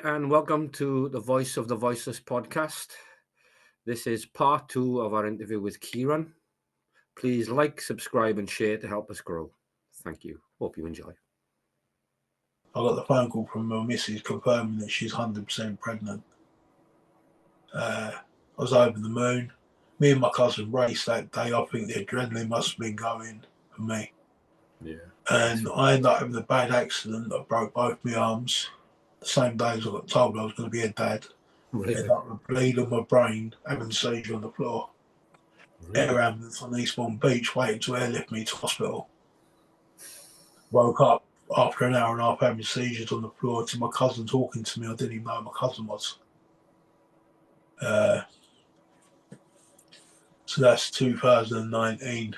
and welcome to the Voice of the Voiceless podcast. This is part two of our interview with Kieran. Please like, subscribe, and share to help us grow. Thank you. Hope you enjoy. I got the phone call from my missus confirming that she's 100% pregnant. I was over the moon. Me and my cousin raced that day. I think the adrenaline must have been going for me. Yeah. And I ended up having a bad accident. I broke both my arms. The same day as I got told I was going to be a dad. Really? Ended up with a bleed on my brain, having a seizure on the floor. Really? Air ambulance on Eastbourne Beach, waiting to airlift me to hospital. Woke up after an hour and a half having seizures on the floor to my cousin talking to me. I didn't even know who my cousin was. So that's 2019.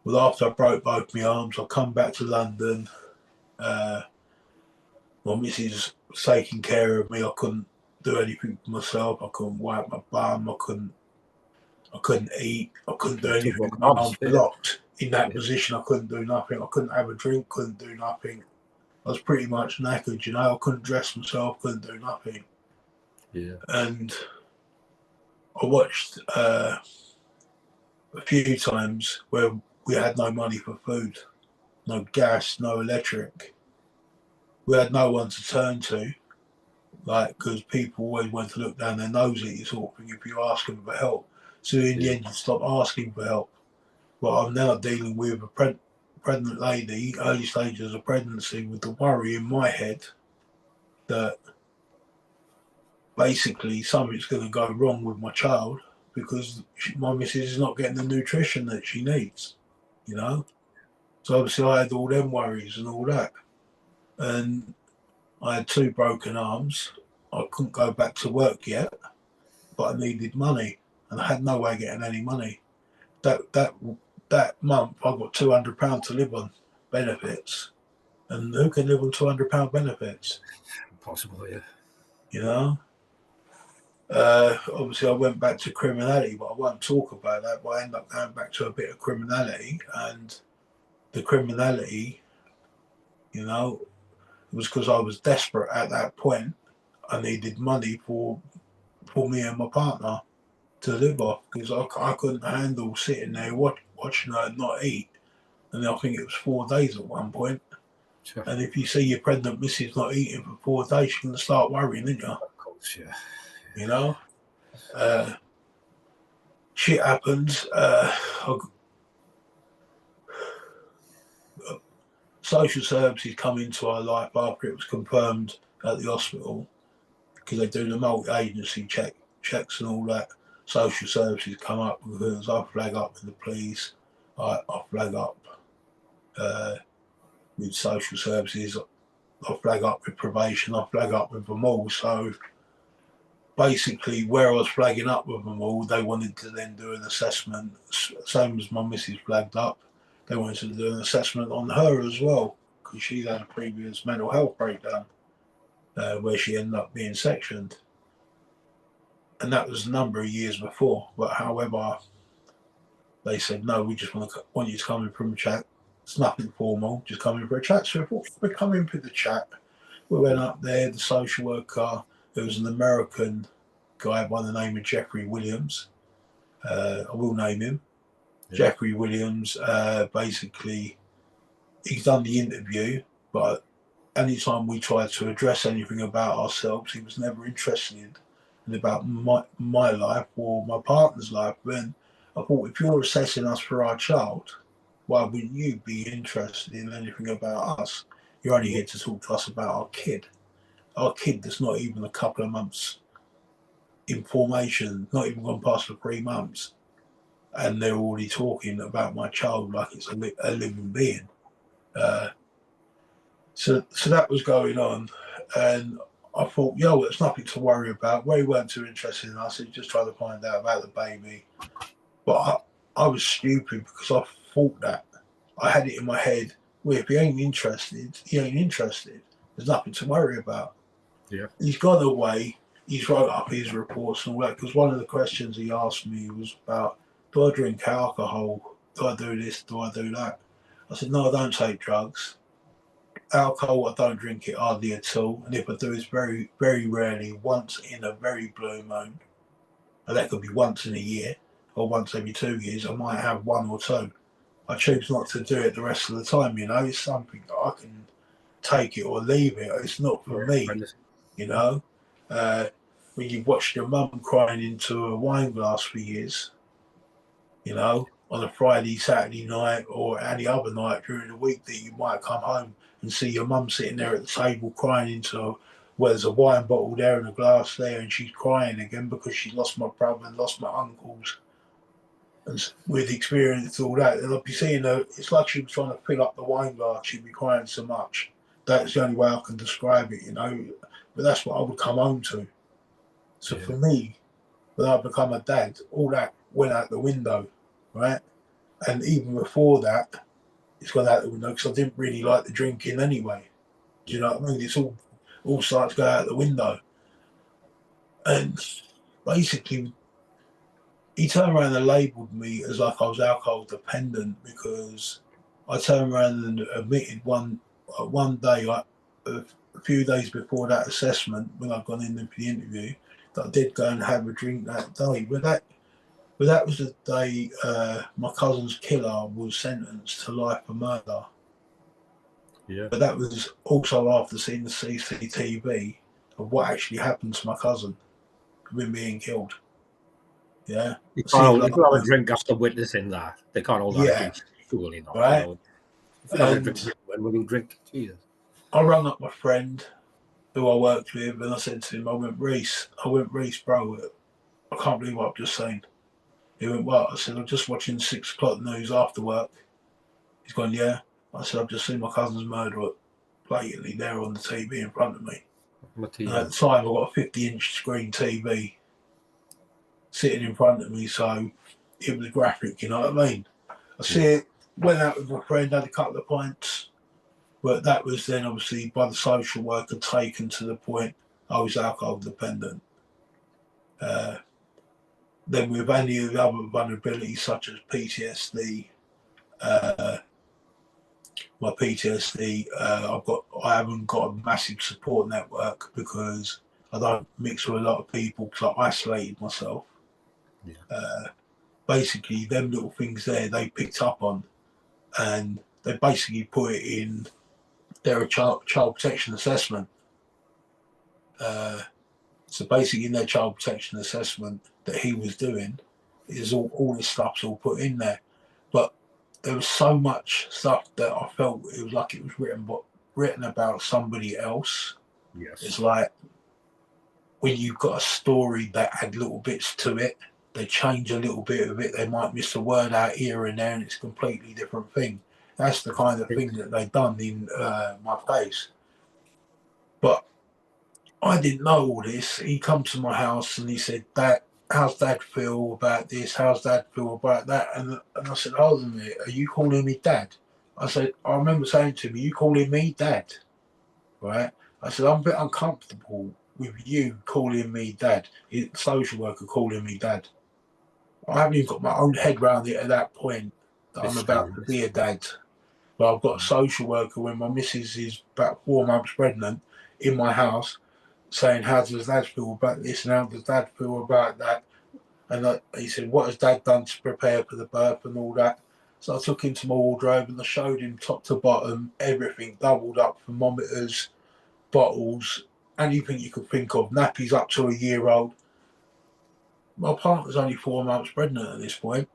Well, after I broke both my arms, I come back to London. My missus was taking care of me. I couldn't do anything for myself. I couldn't wipe my bum. I couldn't eat. I couldn't do anything. My arms were locked in that position. I couldn't do nothing. I couldn't have a drink. Couldn't do nothing. I was pretty much knackered, I couldn't dress myself. Couldn't do nothing. Yeah. And I watched a few times where we had no money for food, no gas, no electric. We had no one to turn to, because people always want to look down their nose at you sort of thing if you're asking for help. So in the end, you stop asking for help. But I'm now dealing with a pregnant lady, early stages of pregnancy, with the worry in my head that basically something's going to go wrong with my child because my missus is not getting the nutrition that she needs, So obviously I had all them worries and all that. And I had 2 broken arms. I couldn't go back to work yet, but I needed money and I had no way of getting any money. That month I got £200 to live on benefits. And who can live on £200 benefits? Impossible, yeah. Obviously I went back to criminality, but I won't talk about that. But I ended up going back to a bit of criminality, and the criminality, it was because I was desperate at that point. I needed money for me and my partner to live off because I couldn't handle sitting there watching her not eat. And I think it was 4 days at one point. Sure. And if you see your pregnant missus not eating for 4 days, you're going to start worrying, isn't you? Of course, yeah. Shit happens. Social services come into our life after it was confirmed at the hospital because they do the multi-agency checks and all that. Social services come up because I flag up with the police. I flag up with social services. I flag up with probation. I flag up with them all. So basically, where I was flagging up with them all, they wanted to then do an assessment, same as my missus flagged up. They wanted to do an assessment on her as well, because she'd had a previous mental health breakdown where she ended up being sectioned. And that was a number of years before. But however, they said, no, we just want you to come in for a chat. It's nothing formal, just come in for a chat. So we're coming for the chat. We went up there, the social worker, there was an American guy by the name of Jeffrey Williams. I will name him. Yeah. Jeffrey Williams, basically, he's done the interview, but anytime we tried to address anything about ourselves, he was never interested in about my life or my partner's life. Then I thought, if you're assessing us for our child, why wouldn't you be interested in anything about us? You're only here to talk to us about our kid. Our kid that's not even a couple of months in formation, not even gone past the 3 months. And they're already talking about my child like it's a living being. So that was going on. And I thought, it's nothing to worry about. Ray weren't too interested in us. He just tried to find out about the baby. But I was stupid because I thought that. I had it in my head, well, if he ain't interested, he ain't interested. There's nothing to worry about. Yeah. He's gone away. He's wrote up his reports and all that, because one of the questions he asked me was about, do I drink alcohol? Do I do this? Do I do that? I said, no, I don't take drugs. Alcohol, I don't drink it hardly at all, and if I do, it's very, very rarely, once in a very blue moon, and that could be once in a year or once every 2 years. I might have one or two. I choose not to do it the rest of the time. It's something that I can take it or leave it. It's not for me. you know. When you've watched your mum crying into a wine glass for years, on a Friday, Saturday night, or any other night during the week that you might come home and see your mum sitting there at the table crying into, well, there's a wine bottle there and a glass there, and she's crying again because she lost my brother and lost my uncles. And with experience all that, and I'd be seeing her, it's like she was trying to fill up the wine glass, she'd be crying so much. That's the only way I can describe it, But that's what I would come home to. So for me, when I become a dad, all that went out the window, right? And even before that, it's gone out the window because I didn't really like the drinking anyway. Do you know what I mean? It's all starts to go out the window. And basically, he turned around and labelled me as like I was alcohol dependent because I turned around and admitted one day, a few days before that assessment, when I'd gone in for the interview, that I did go and have a drink that day. But that was the day my cousin's killer was sentenced to life for murder. Yeah. But that was also after seeing the CCTV of what actually happened to my cousin, of him being killed. Yeah. You can't have a drink after witnessing that. They can't hold that against you, surely not. Right. If you have a drink, when you drink, Jesus. I rang up my friend who I worked with and I said to him, I went, Reese, bro, I can't believe what I've just seen. He went, what? I said, I'm just watching 6 o'clock news after work. He's gone, yeah. I said, I've just seen my cousin's murderer blatantly there on the TV in front of me. And at the time, I got a 50-inch screen TV sitting in front of me, so it was graphic, you know what I mean? I see it, went out with my friend, had a couple of pints, but that was then obviously by the social worker taken to the point I was alcohol dependent. Then with any of the other vulnerabilities such as PTSD, my PTSD, I haven't got a massive support network because I don't mix with a lot of people because I isolated myself. Basically, them little things there they picked up on, and they basically put it in their child protection assessment. So basically, in their child protection assessment that he was doing, is all this stuff's all put in there. But there was so much stuff that I felt it was like it was written about somebody else. Yes. It's like when you've got a story that had little bits to it, they change a little bit of it. They might miss a word out here and there, and it's a completely different thing. That's the kind of thing that they've done in my case. But I didn't know all this. He come to my house and he said, Dad, how's Dad feel about this? How's Dad feel about that? And I said, hold on a minute, are you calling me Dad? I said, I remember saying to him, are you calling me Dad? Right? I said, I'm a bit uncomfortable with you calling me Dad. The social worker calling me Dad. I haven't even got my own head around it at that point that I'm about to be a dad. But I've got a social worker when my missus is about 4 months pregnant in my house saying, how does Dad feel about this and how does Dad feel about that? And he said, what has Dad done to prepare for the birth and all that? So I took him to my wardrobe and I showed him top to bottom, everything, doubled up, thermometers, bottles, anything you could think of, nappies up to a year old. My partner's only 4 months pregnant at this point.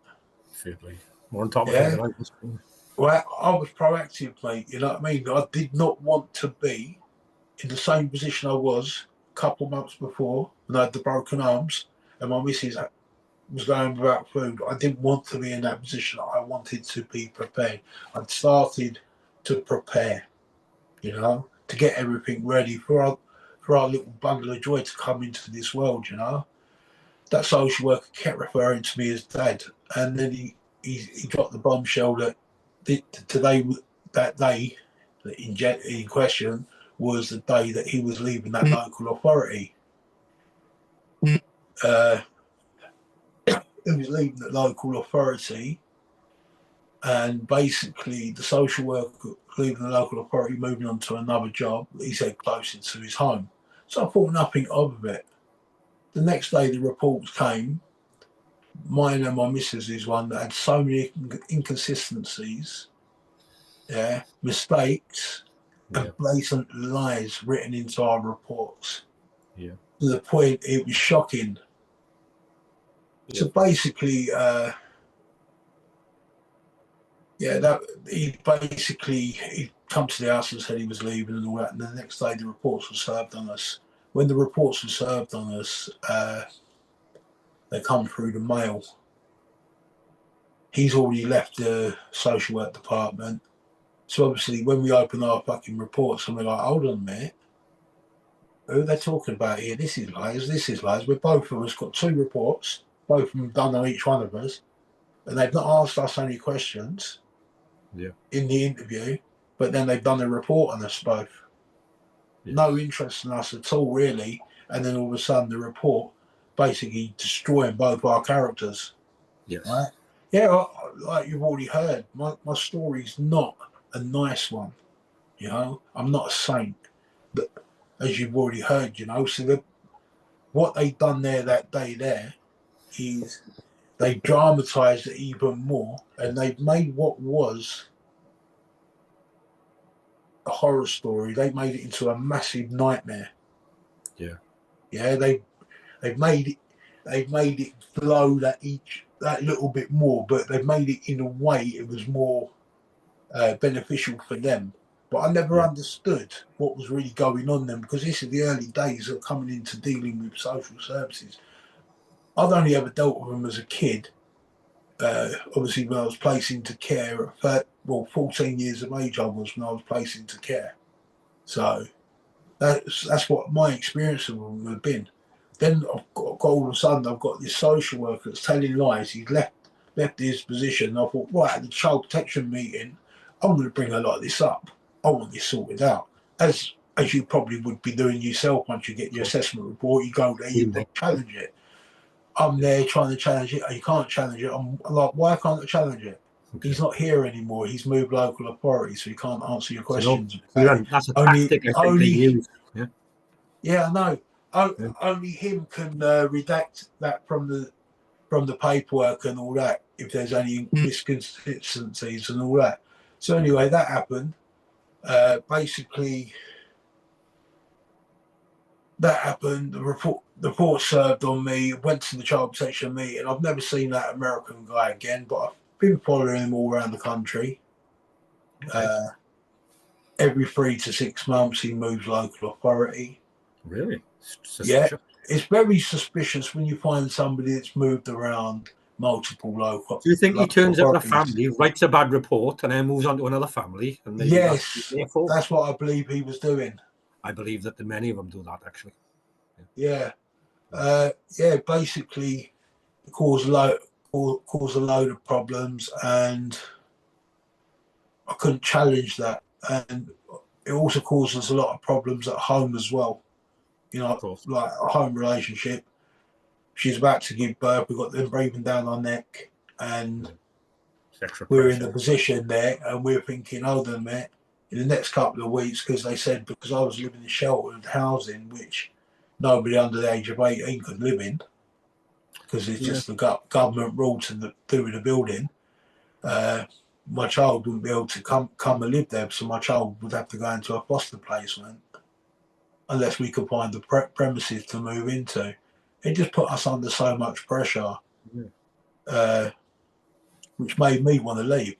More on top of it. Well, I was proactive, mate, you know what I mean? I did not want to be in the same position I was a couple of months before when I had the broken arms and my missus was going without food. I didn't want to be in that position. I wanted to be prepared. I'd started to prepare, to get everything ready for our little bundle of joy to come into this world, That social worker kept referring to me as Dad. And then he dropped the bombshell that that day in question was the day that he was leaving that local authority. He was leaving the local authority And basically, the social worker leaving the local authority, moving on to another job, he said closer to his home. So I thought nothing of it. The next day, the reports came. Mine and my missus is one that had so many inconsistencies, yeah, mistakes, Yeah. and blatant lies written into our reports. Yeah. To the point it was shocking. Yeah. So basically, that he'd come to the house and said he was leaving and all that. And the next day, the reports were served on us. When the reports were served on us, they come through the mail. He's already left the social work department. So obviously, when we open our fucking reports and we're like, hold on a minute, who are they talking about here? This is lies, this is lies. We're both of us got 2 reports, both of them done on each one of us, and they've not asked us any questions in the interview, but then they've done a report on us both. Yes. No interest in us at all, really. And then all of a sudden, the report basically destroying both our characters. Yes. Right? Yeah, like you've already heard, my story's not a nice one. You know, I'm not a saint, but as you've already heard, you know, so what they've done there that day there is they dramatised it even more, and they've made what was a horror story, they made it into a massive nightmare. Yeah. Yeah, they've made it flow that little bit more, but they've made it in a way it was more beneficial for them. But I never understood what was really going on then, because this is the early days of coming into dealing with social services. I've only ever dealt with them as a kid. Obviously, when I was placed into care at 14 years of age, I was when I was placed into care. So that's what my experience of them have been. Then I've got all of a sudden I've got this social worker that's telling lies. He's left his position. I thought, right, at the child protection meeting, I'm going to bring a lot of this up. I want this sorted out. As you probably would be doing yourself once you get your assessment report, you go there, you challenge it. I'm there trying to challenge it. You can't challenge it. I'm like, why can't I challenge it? Okay. He's not here anymore. He's moved local authority, so he can't answer your questions. Kieran, that's a tactic I think they use. Yeah, I know. Only him can redact that from the paperwork and all that, if there's any inconsistencies and all that. So anyway, that happened. Basically, that happened. The report served on me. Went to the child protection meeting. I've never seen that American guy again, but I've been following him all around the country. Okay. Every 3 to 6 months, he moves local authority. Really? Yeah, it's very suspicious when you find somebody that's moved around multiple local. Do you think he turns up a family, writes a bad report, and then moves on to another family? And maybe yes, that's what I believe he was doing. I believe that many of them do that, actually. Yeah, basically, it caused a load of problems, and I couldn't challenge that. And it also causes a lot of problems at home as well. You know, like a home relationship. She's about to give birth. We've got them breathing down our neck, and we're in the position there, and we're thinking, hold on a minute, in the next couple of weeks, because they said, because I was living in sheltered housing, which nobody under the age of 18 could live in, because it's just the government rule to do with the building. My child wouldn't be able to come and live there, so my child would have to go into a foster placement unless we could find the premises to move into. It just put us under so much pressure, which made me want to leave.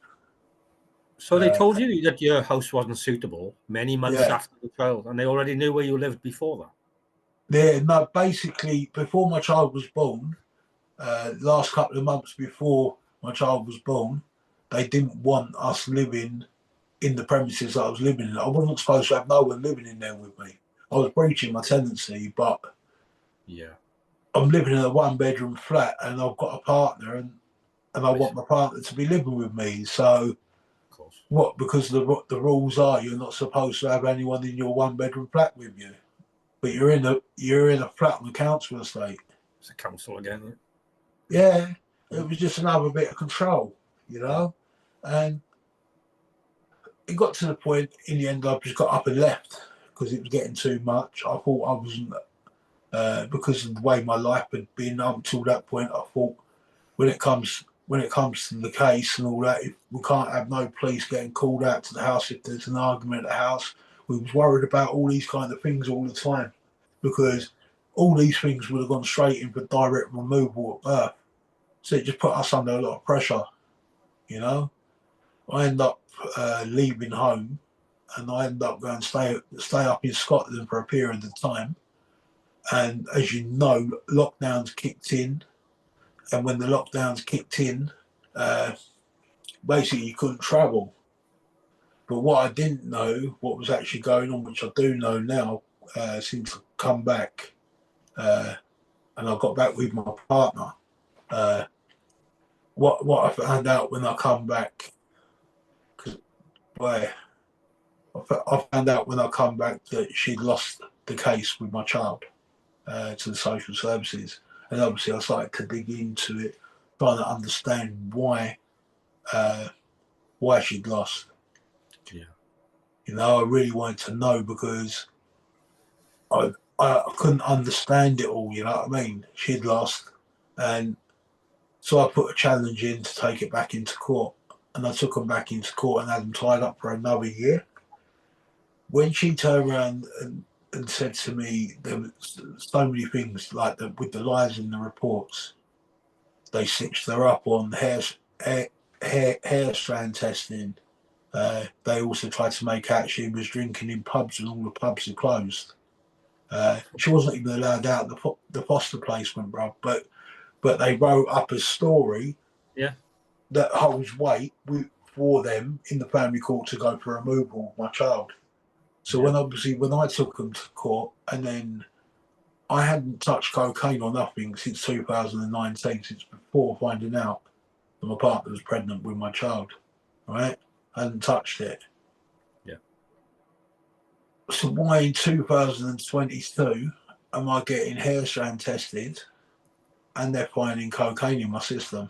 So they told you that your house wasn't suitable many months after the child, and they already knew where you lived before that? Yeah, no, basically, before my child was born, last couple of months before my child was born, they didn't want us living in the premises that I was living in. I wasn't supposed to have no one living in there with me. I was breaching my tenancy, but I'm living in a 1-bedroom flat, and I've got a partner, and I want my partner to be living with me. So, what? Because the rules are you're not supposed to have anyone in your 1-bedroom flat with you, but you're in a flat on the council estate. It's a council again. Yeah, it was just another bit of control, you know. And it got to the point in the end I just got up and left because it was getting too much. I thought I wasn't, because of the way my life had been up until that point. I thought when it comes to the case and all that, if we can't have no police getting called out to the house if there's an argument at the house. We was worried about all these kind of things all the time because all these things would have gone straight in for direct removal at birth. So it just put us under a lot of pressure, you know. I ended up leaving home, and I ended up going to stay up in Scotland for a period of time. And as you know, lockdowns kicked in, and when the lockdowns kicked in, basically you couldn't travel. But what I didn't know, what was actually going on, which I do know now, since I've come back, and I got back with my partner. What I found out when I come back, because I found out when I come back that she'd lost the case with my child to the social services, and obviously I started to dig into it, trying to understand why she'd lost. Yeah. You know, I really wanted to know because I couldn't understand it all. You know what I mean? She'd lost, and so I put a challenge in to take it back into court, and I took them back into court and had them tied up for another year. When she turned around and said to me, there was so many things like with the lies in the reports. They stitched her up on hair strand testing. They also tried to make out she was drinking in pubs and all the pubs are closed. She wasn't even allowed out the foster placement, bro. But they wrote up a story that holds weight for them in the family court to go for removal of my child. So when I took them to court, and then I hadn't touched cocaine or nothing since 2019, since before finding out that my partner was pregnant with my child, right? I hadn't touched it. Yeah. So why in 2022 am I getting hair strand tested and they're finding cocaine in my system?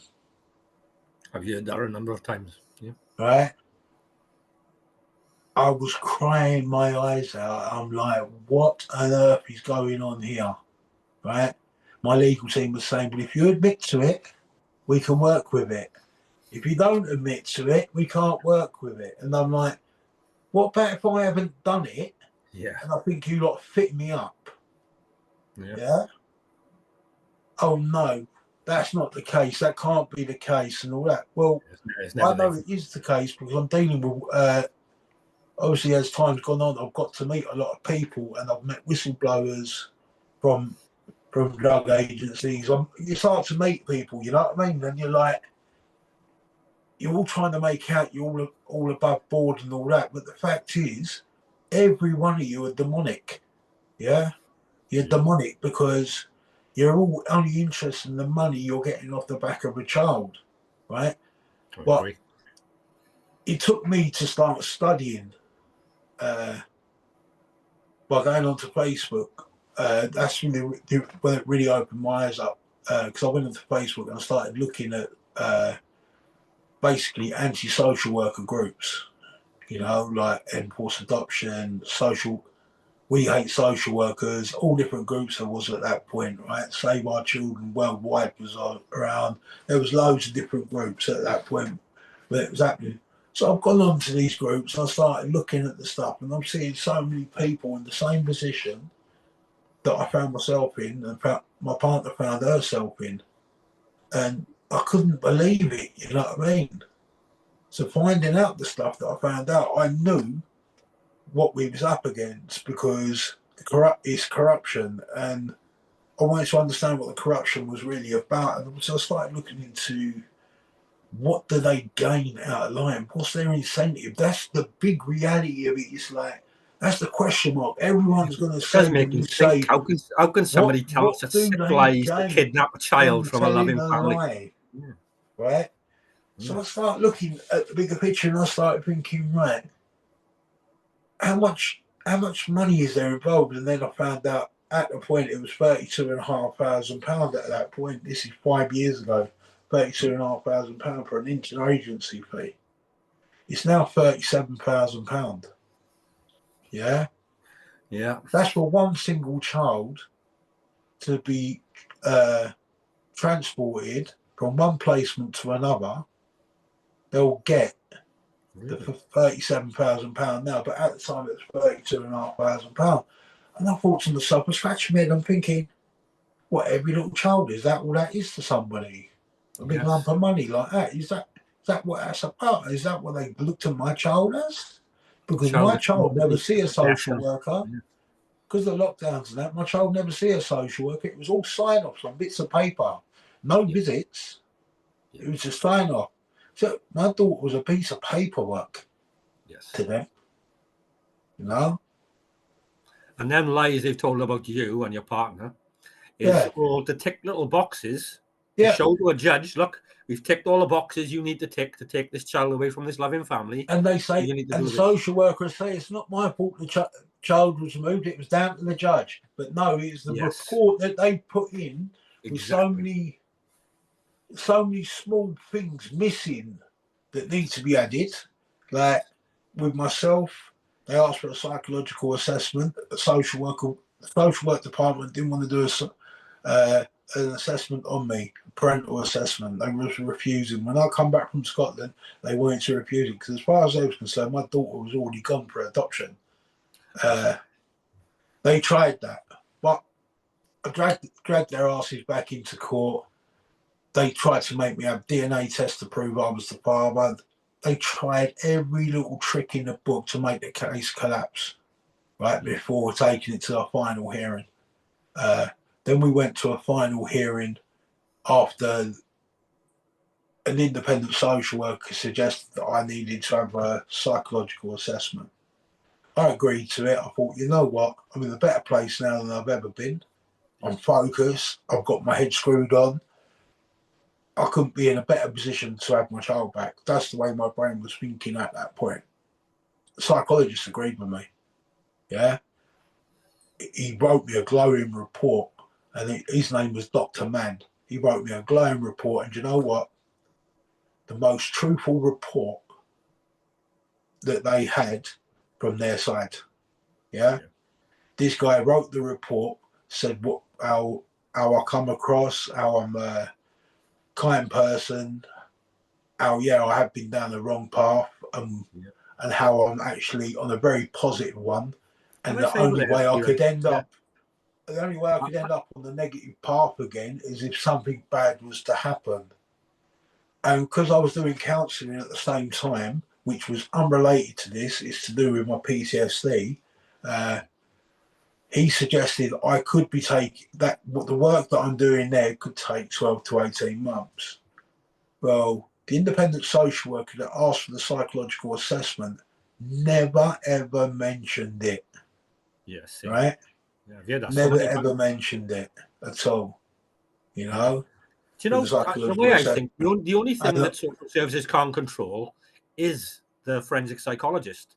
I've heard that a number of times. Yeah. Right? I was crying my eyes out. I'm like, what on earth is going on here? Right? My legal team was saying, but if you admit to it, we can work with it. If you don't admit to it, we can't work with it. And I'm like, what about if I haven't done it? Yeah. And I think you lot fit me up. Yeah? Oh, no, that's not the case. That can't be the case and all that. Well, I know it is the case because I'm dealing with, obviously, as time's gone on, I've got to meet a lot of people and I've met whistleblowers from drug agencies. You start to meet people, you know what I mean? And you're like, you're all trying to make out you're all above board and all that. But the fact is, every one of you are demonic. Yeah? You're demonic because you're all only interested in the money you're getting off the back of a child, right? But it took me to start studying by going onto Facebook. That's when it really opened my eyes up because I went onto Facebook and I started looking at basically anti-social worker groups, you know, like Enforced Adoption, We Hate Social Workers, all different groups there was at that point, right? Save Our Children Worldwide was around. There was loads of different groups at that point where it was happening. So I've gone on to these groups and I started looking at the stuff and I'm seeing so many people in the same position that I found myself in and my partner found herself in. And I couldn't believe it, you know what I mean? So finding out the stuff that I found out, I knew what we was up against because it's corruption, and I wanted to understand what the corruption was really about. And so I started looking into what do they gain out of lying? What's their incentive? That's the big reality of it. It's like that's the question mark. Everyone's going to say when you say, how can somebody tell us it's sick lies to kidnap a child from a loving family? Lie, right? So I started looking at the bigger picture and I started thinking, right, how much money is there involved? And then I found out at the point it was £32,500 at that point. This is 5 years ago. £32,500 for an interagency fee. It's now £37,000. Yeah, Yeah. that's for one single child to be transported from one placement to another. They'll get the £37,000 now, but at the time it was £32,500. And I thought to myself, I was scratching my head, I'm thinking, what, every little child, is that all that is to somebody? A big lump of money like that? Is that what that's about? Is that what they looked at my child as? Because my child never see a social worker. Because of the lockdowns and that, my child never see a social worker. It was all sign-offs on bits of paper. No visits. It was just sign-off. So my daughter was a piece of paperwork to them. You know? And them lies they've told about you and your partner is all to tick little boxes to show to a judge, look, we've ticked all the boxes you need to take this child away from this loving family. And they say, and the social workers say, it's not my fault the child was removed, it was down to the judge. But no, it's the report that they put in with so many small things missing that need to be added. Like with myself, they asked for a psychological assessment. The social work department didn't want to do an assessment on me, a parental assessment. They were refusing. When I come back from Scotland, they weren't to refuse it because, as far as they were concerned, my daughter was already gone for adoption. They tried that, but I dragged their asses back into court. They tried to make me have DNA tests to prove I was the father. They tried every little trick in the book to make the case collapse, right, before taking it to a final hearing. Then we went to a final hearing after an independent social worker suggested that I needed to have a psychological assessment. I agreed to it. I thought, you know what, I'm in a better place now than I've ever been. I'm focused. I've got my head screwed on. I couldn't be in a better position to have my child back. That's the way my brain was thinking at that point. The psychologist agreed with me. Yeah. He wrote me a glowing report, and his name was Dr. Mann. He wrote me a glowing report, and you know what? The most truthful report that they had from their side. Yeah. This guy wrote the report, said how I come across, how I'm a kind person, how I have been down the wrong path, and how I'm actually on a very positive one, and the only way I could end up on the negative path again is if something bad was to happen. And because I was doing counselling at the same time, which was unrelated to this, it's to do with my PTSD. He suggested I could be taking the work that I'm doing there could take 12 to 18 months. Well, the independent social worker that asked for the psychological assessment never ever mentioned it. Yes. Right? Never ever mentioned it at all. You know? Do you know the way I think? The only thing that social services can't control is the forensic psychologist.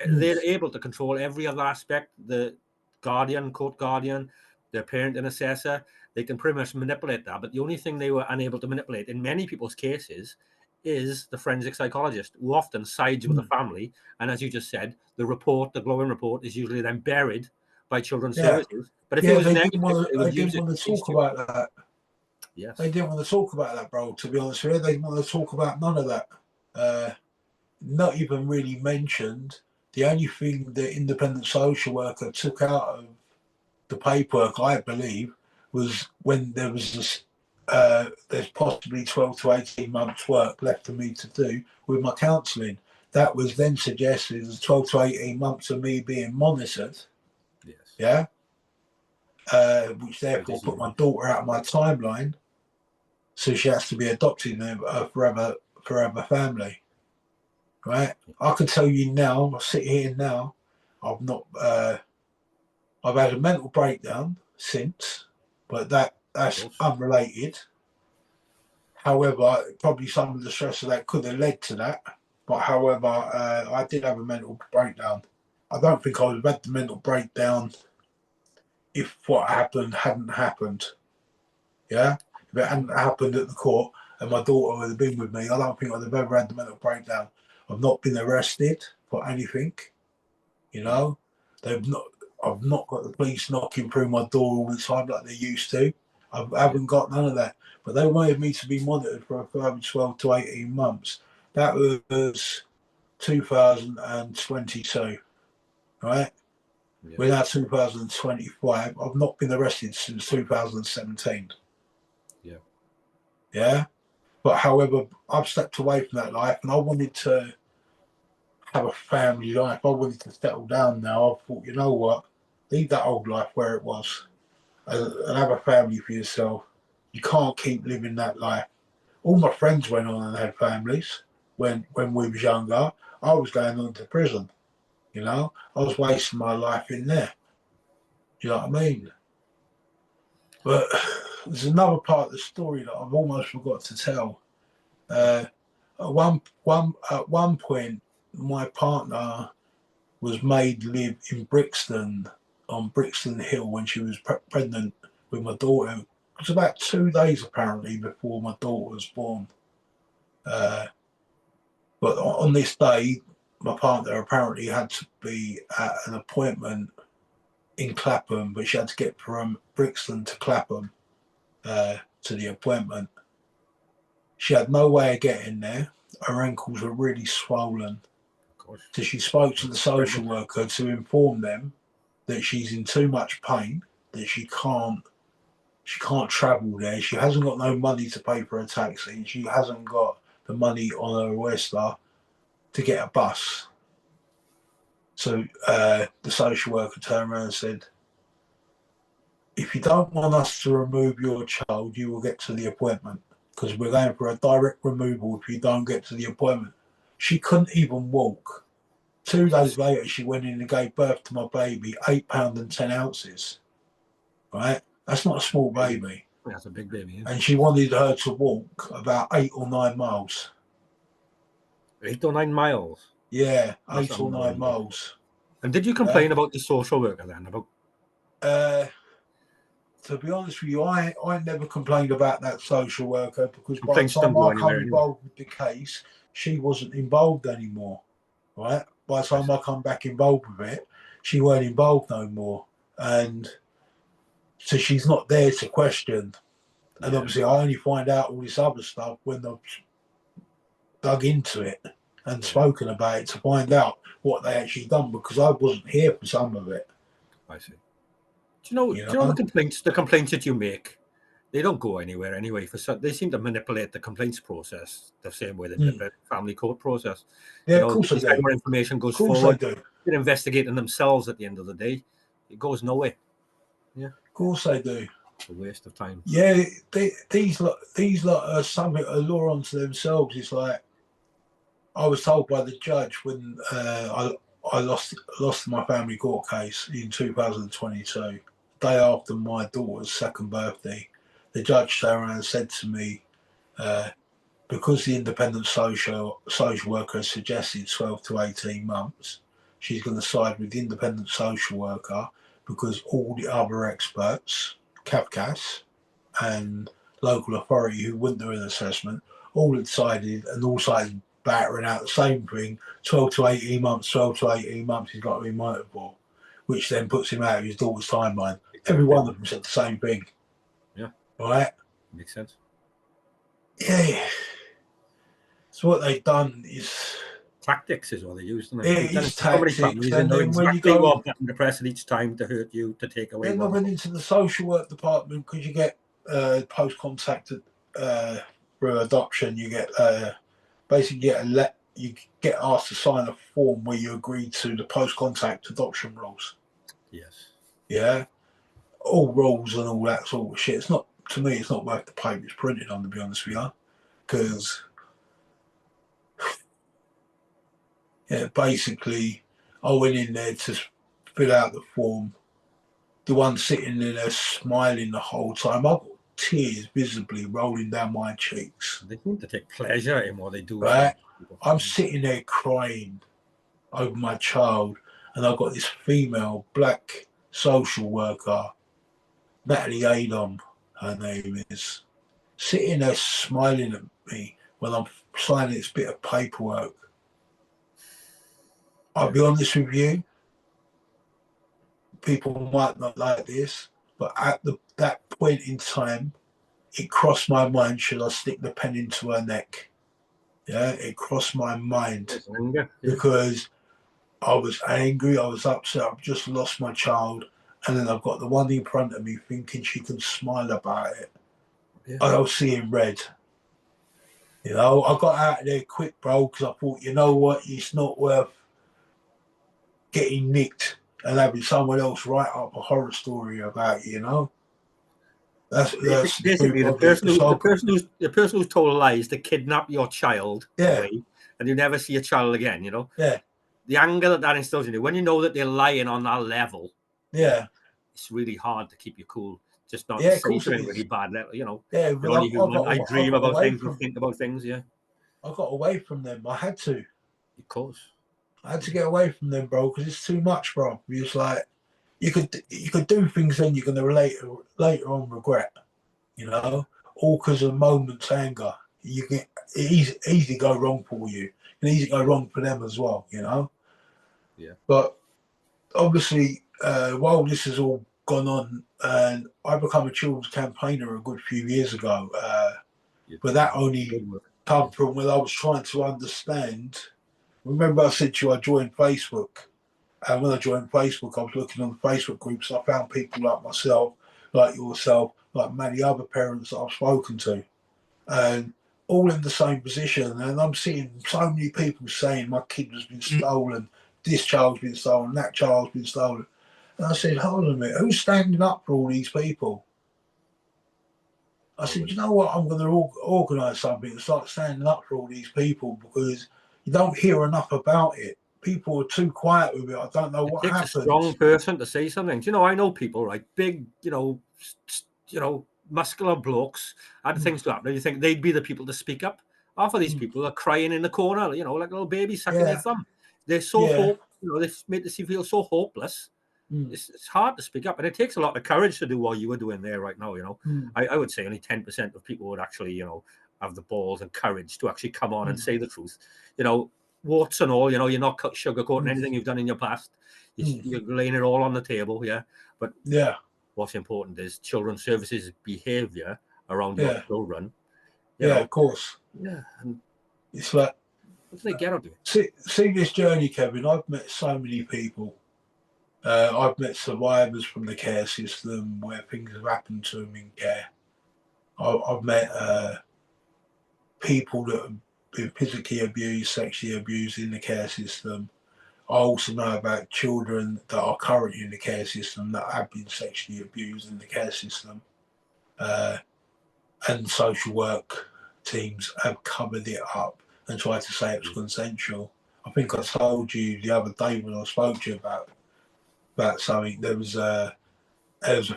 They're able to control every other aspect, the guardian, court guardian, the parent and assessor. They can pretty much manipulate that. But the only thing they were unable to manipulate in many people's cases is the forensic psychologist, who often sides with the family. And as you just said, the glowing report, is usually then buried by children's services. But if it was negative, they didn't want to talk about that. Yes. They didn't want to talk about that, bro, to be honest with you. They didn't want to talk about none of that. Not even really mentioned. The only thing the independent social worker took out of the paperwork, I believe, was when there was this, there's possibly 12 to 18 months work left for me to do with my counselling. That was then suggested as 12 to 18 months of me being monitored. Yes. Yeah. Which therefore put my daughter out of my timeline. So she has to be adopted in a forever family. Right? I can tell you now, I sit here now, I've had a mental breakdown since, but that's unrelated. However, probably some of the stress of that could have led to that. But however, I did have a mental breakdown. I don't think I would have had the mental breakdown if what happened hadn't happened. Yeah? If it hadn't happened at the court and my daughter would have been with me, I don't think I'd have ever had the mental breakdown. I've not been arrested for anything. You know, they've not. I've not got the police knocking through my door all the time like they used to. I haven't got none of that. But they wanted me to be monitored for a further 12 to 18 months. That was 2022, right? Yeah. We're now 2025. I've not been arrested since 2017. Yeah. Yeah. But however, I've stepped away from that life and I wanted to have a family life. I wanted to settle down now. I thought, you know what? Leave that old life where it was and have a family for yourself. You can't keep living that life. All my friends went on and had families when we was younger. I was going on to prison, you know. I was wasting my life in there. Do you know what I mean? But there's another part of the story that I've almost forgot to tell. At one point, my partner was made live in Brixton, on Brixton Hill, when she was pregnant with my daughter. It was about 2 days apparently before my daughter was born. But on this day, my partner apparently had to be at an appointment in Clapham, but she had to get from Brixton to Clapham to the appointment. She had no way of getting there. Her ankles were really swollen. So she spoke to the social worker to inform them that she's in too much pain, that she can't travel there. She hasn't got no money to pay for a taxi. She hasn't got the money on her Oyster to get a bus. So the social worker turned around and said, if you don't want us to remove your child, you will get to the appointment, because we're going for a direct removal if you don't get to the appointment. She couldn't even walk. 2 days later, she went in and gave birth to my baby, 8 pounds and 10 ounces. Right? That's not a small baby. That's a big baby. And she wanted her to walk about 8 or 9 miles. 8 or 9 miles? Yeah, 8 or 9 miles. And did you complain about the social worker then? To be honest with you, I never complained about that social worker, because by the Complaints don't time go I come anywhere anyway. involved with the case, she wasn't involved anymore. Right? By the time I come back involved with it, she weren't involved no more. And so she's not there to question. And obviously I only find out all this other stuff when I've dug into it and spoken about it to find out what they actually done, because I wasn't here for some of it. I see. Do you know the complaints that you make, they don't go anywhere anyway. They seem to manipulate the complaints process the same way they manipulate the family court process. Yeah, of course they do. More information goes forward. They're investigating themselves at the end of the day. It goes nowhere. Yeah. Of course they do. It's a waste of time. Yeah, these lot are something a law unto themselves. It's like, I was told by the judge when I lost my family court case in 2022, day after my daughter's second birthday. The judge turned around and said to me, because the independent social worker suggested 12 to 18 months, she's going to side with the independent social worker, because all the other experts, CAFCAS and local authority who wouldn't do an assessment, all decided and all sides battering out the same thing: 12 to 18 months, 12 to 18 months he's got to be monitored for, which then puts him out of his daughter's timeline. Every one of them said the same thing. Yeah. Right? Makes sense. Yeah. So what they've done is... tactics is what they use. It's tactics. And then when you go what button to press at each time to hurt you, to take away. Then I went into the social work department, because you get post-contact through adoption. You get basically you get asked to sign a form where you agree to the post-contact adoption rules. Yes. Yeah. All rules and all that sort of shit. It's not, to me, it's not worth the paper it's printed on, to be honest with you, because basically I went in there to fill out the form. The one sitting in there smiling the whole time, I've got tears visibly rolling down my cheeks. They seem to take pleasure in what they do. Right? I'm sitting there crying over my child, and I've got this female black social worker, Natalie Adam, her name is, sitting there smiling at me when I'm signing this bit of paperwork. I'll be honest with you, people might not like this, but at that point in time, it crossed my mind, should I stick the pen into her neck? Yeah, it crossed my mind Anger, because I was angry, I was upset, I've just lost my child, and then I've got the one in front of me thinking she can smile about it. Yeah. I was seeing red. You know, I got out of there quick, bro, because I thought, you know what, it's not worth getting nicked and having someone else write up a horror story about you, you know? That's the Basically, truth of it. So, the person who's told lies to kidnap your child away, and you never see your child again. You know, the anger that instills in you when you know that they're lying on that level. It's really hard to keep you cool. Just not to say something really bad. You know, you're only human. I dream about things and think about things. Yeah, I got away from them. I had to. Of course, I had to get away from them, bro, because it's too much, bro. It's like you could do things then you're gonna later on regret. You know, all because of moment's anger. You can easy go wrong for you. It can easily go wrong for them as well. You know. Yeah. But obviously, while this has all gone on, and I became a children's campaigner a good few years ago, but that only come from when I was trying to understand. Remember, I said to you I joined Facebook, and when I joined Facebook, I was looking on the Facebook groups. I found people like myself, like yourself, like many other parents that I've spoken to, and all in the same position. And I'm seeing so many people saying my kid has been stolen, this child's been stolen, that child's been stolen. And I said, hold on a minute, who's standing up for all these people? I said, you know what, I'm going to organise something and start standing up for all these people because you don't hear enough about it. People are too quiet with it. I don't know what happens. It takes a strong person to say something. Do you know, I know people, right? Big, you know, muscular blokes had things to happen. You think they'd be the people to speak up? Half of these people are crying in the corner, you know, like little babies sucking their thumb. They're so you know, they made us feel so hopeless. It's hard to speak up, and it takes a lot of courage to do what you were doing there right now. You know, I would say only 10% of people would actually, you know, have the balls and courage to actually come on and say the truth. You know, warts and all, you know, you're not sugarcoating anything you've done in your past. You're laying it all on the table, But what's important is children's services behaviour around your children. Of course. And it's like, what do they get out of it? See this journey, Kevin. I've met so many people. I've met survivors from the care system where things have happened to them in care. I've met people that have been physically abused, sexually abused in the care system. I also know about children that are currently in the care system that have been sexually abused in the care system. And social work teams have covered it up and tried to say it was consensual. I think I told you the other day when I spoke to you about something. There was a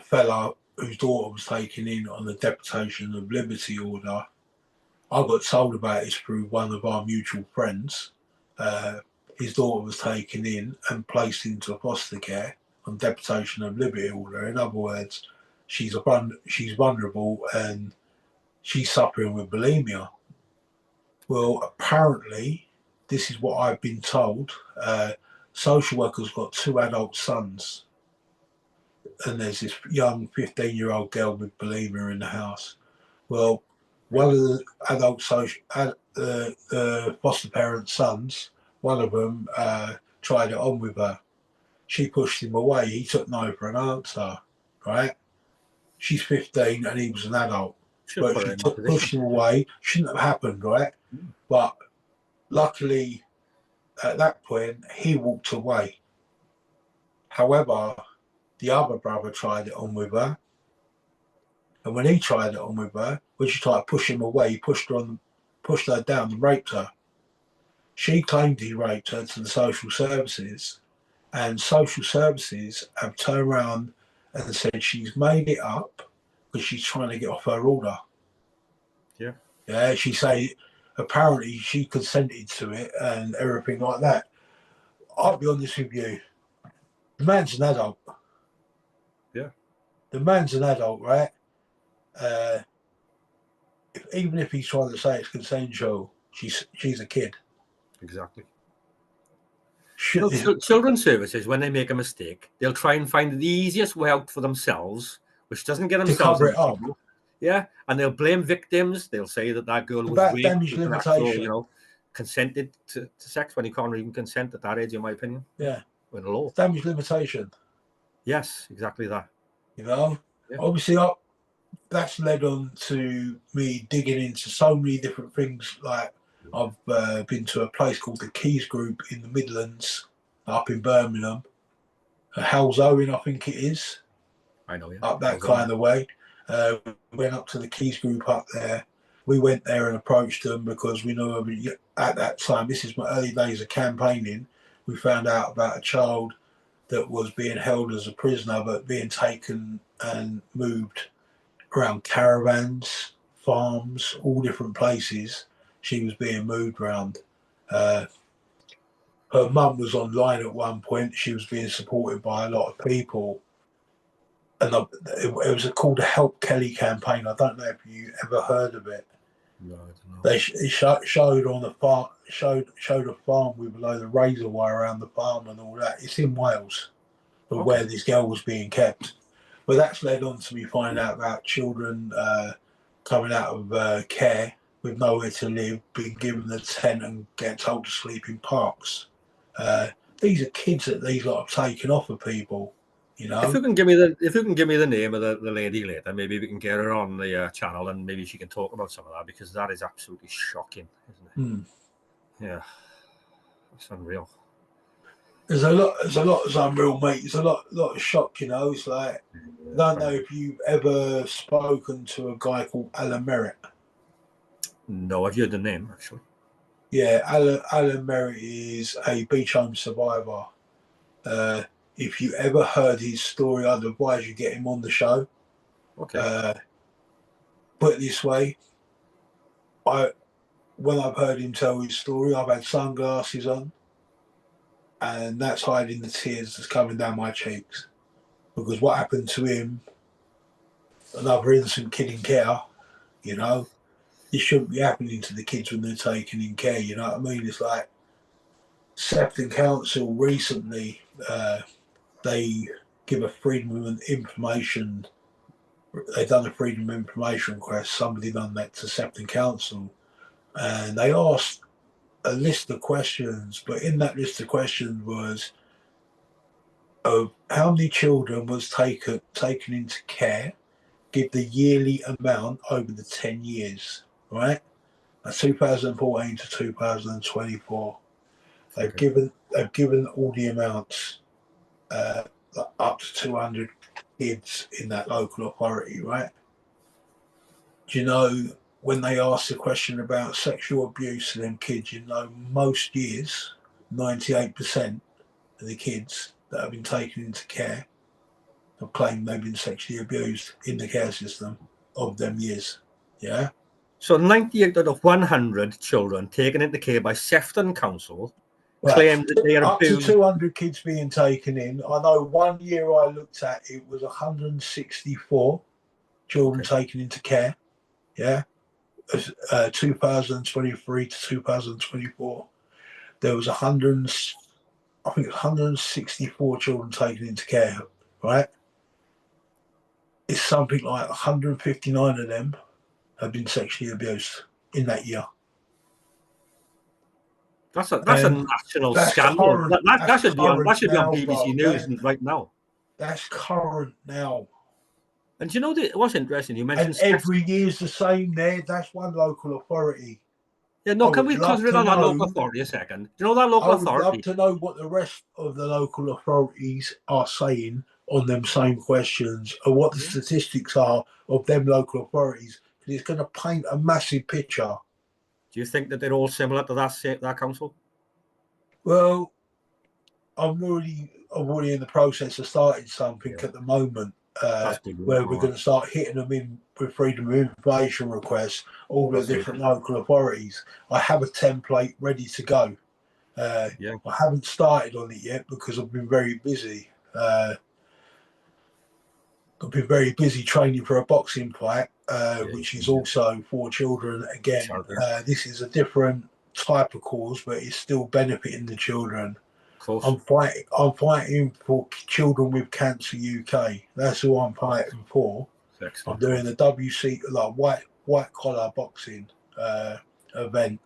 fella whose daughter was taken in on the deprivation of liberty order. I got told about this through one of our mutual friends. His daughter was taken in and placed into foster care on deprivation of liberty order. In other words, she's vulnerable and she's suffering with bulimia. Well, apparently, this is what I've been told. Social worker's got 2 adult sons, and there's this young 15-year-old girl with bulimia in the house. Well, one of the adult foster parent sons, one of them tried it on with her. She pushed him away. He took no for an answer, right? She's 15 and he was an adult. But she pushed him away. Shouldn't have happened, right? But luckily, at that point, he walked away. However, the other brother tried it on with her. And when he tried it on with her, when she tried to push him away, he pushed her down and raped her. She claimed he raped her to the social services, and social services have turned around and said she's made it up because she's trying to get off her order. Yeah, she say apparently she consented to it and everything like that. I'll be honest with you, the man's an adult. Yeah. The man's an adult, right? Even if he's trying to say it's consensual, she's a kid. Exactly. Should, Children's services, when they make a mistake, they'll try and find the easiest way out for themselves, which doesn't get to themselves cover in it up. trouble. Yeah, and they'll blame victims. They'll say that girl was About raped damage with actual, limitation. consented to sex when you can't even consent at that age, in my opinion. Yeah. In the law. Damage limitation. Yes, exactly that. Yeah. Obviously, that's led on to me digging into so many different things. Like I've been to a place called the Keys Group in the Midlands, up in Birmingham. Hell's Owen, I think it is. I know, yeah. Up that kind of way. Went up to the Keys Group up there. We went there and approached them because we knew at that time, this is my early days of campaigning, we found out about a child that was being held as a prisoner but being taken and moved around caravans, farms, all different places. She was being moved around. Her mum was online at one point. She was being supported by a lot of people. And it was called the Help Kelly campaign. I don't know if you ever heard of it. No, I don't know. They showed on the farm, showed a farm with a load of razor wire around the farm and all that. It's in Wales, where this girl was being kept. But that's led on to me finding out about children coming out of care with nowhere to live, being given a tent and getting told to sleep in parks. These are kids that these lot have taken off of people. If you can give me the name of the lady later, maybe we can get her on the channel and maybe she can talk about some of that, because that is absolutely shocking, isn't it? Yeah, it's unreal. There's a lot that's unreal, mate. It's a lot of shock, It's like, I don't know if you've ever spoken to a guy called Alan Merritt. No, I've heard the name actually. Yeah, Alan Merritt is a beach home survivor. If you ever heard his story, I'd advise you get him on the show. Okay. Put it this way, when I've heard him tell his story, I've had sunglasses on, and that's hiding the tears that's coming down my cheeks. Because what happened to him, another innocent kid in care, this shouldn't be happening to the kids when they're taken in care, you know what I mean? It's like Sefton Council recently, they give a freedom of information. They've done a freedom of information request. Somebody done that to Sefton Council, and they asked a list of questions. But in that list of questions was of how many children was taken into care. Give the yearly amount over the 10 years, right? 2014 to 2024. They've given all the amounts up to 200 kids in that local authority, right? Do you know when they ask the question about sexual abuse to them kids, most years, 98% of the kids that have been taken into care have claimed they've been sexually abused in the care system of them years. Yeah. So 98 out of 100 children taken into care by Sefton Council claimed that they are up abused. To 200 kids being taken in. I know 1 year I looked at, it was 164 children taken into care. Yeah. 2023 to 2024. There was 164 children taken into care, right? It's something like 159 of them have been sexually abused in that year. That's a national scandal. That should be on BBC News right now. That's current now. And you know what's interesting? You mentioned every year's the same there. That's one local authority. Yeah, no, can we concentrate on that local authority a second? Do you know that local authority? I would love to know what the rest of the local authorities are saying on them same questions, or what the statistics are of them local authorities, because it's going to paint a massive picture. Do you think that they're all similar to that council? Well, I'm already in the process of starting something at the moment, where we're going to start hitting them in with freedom of information requests, all the different local authorities. I have a template ready to go. I haven't started on it yet because I've been very busy. I've been very busy training for a boxing fight, which is also for children. Again, this is a different type of cause, but it's still benefiting the children. Of course. I'm fighting for Children with Cancer UK. That's who I'm fighting for. Excellent. I'm doing a WC, like white collar boxing event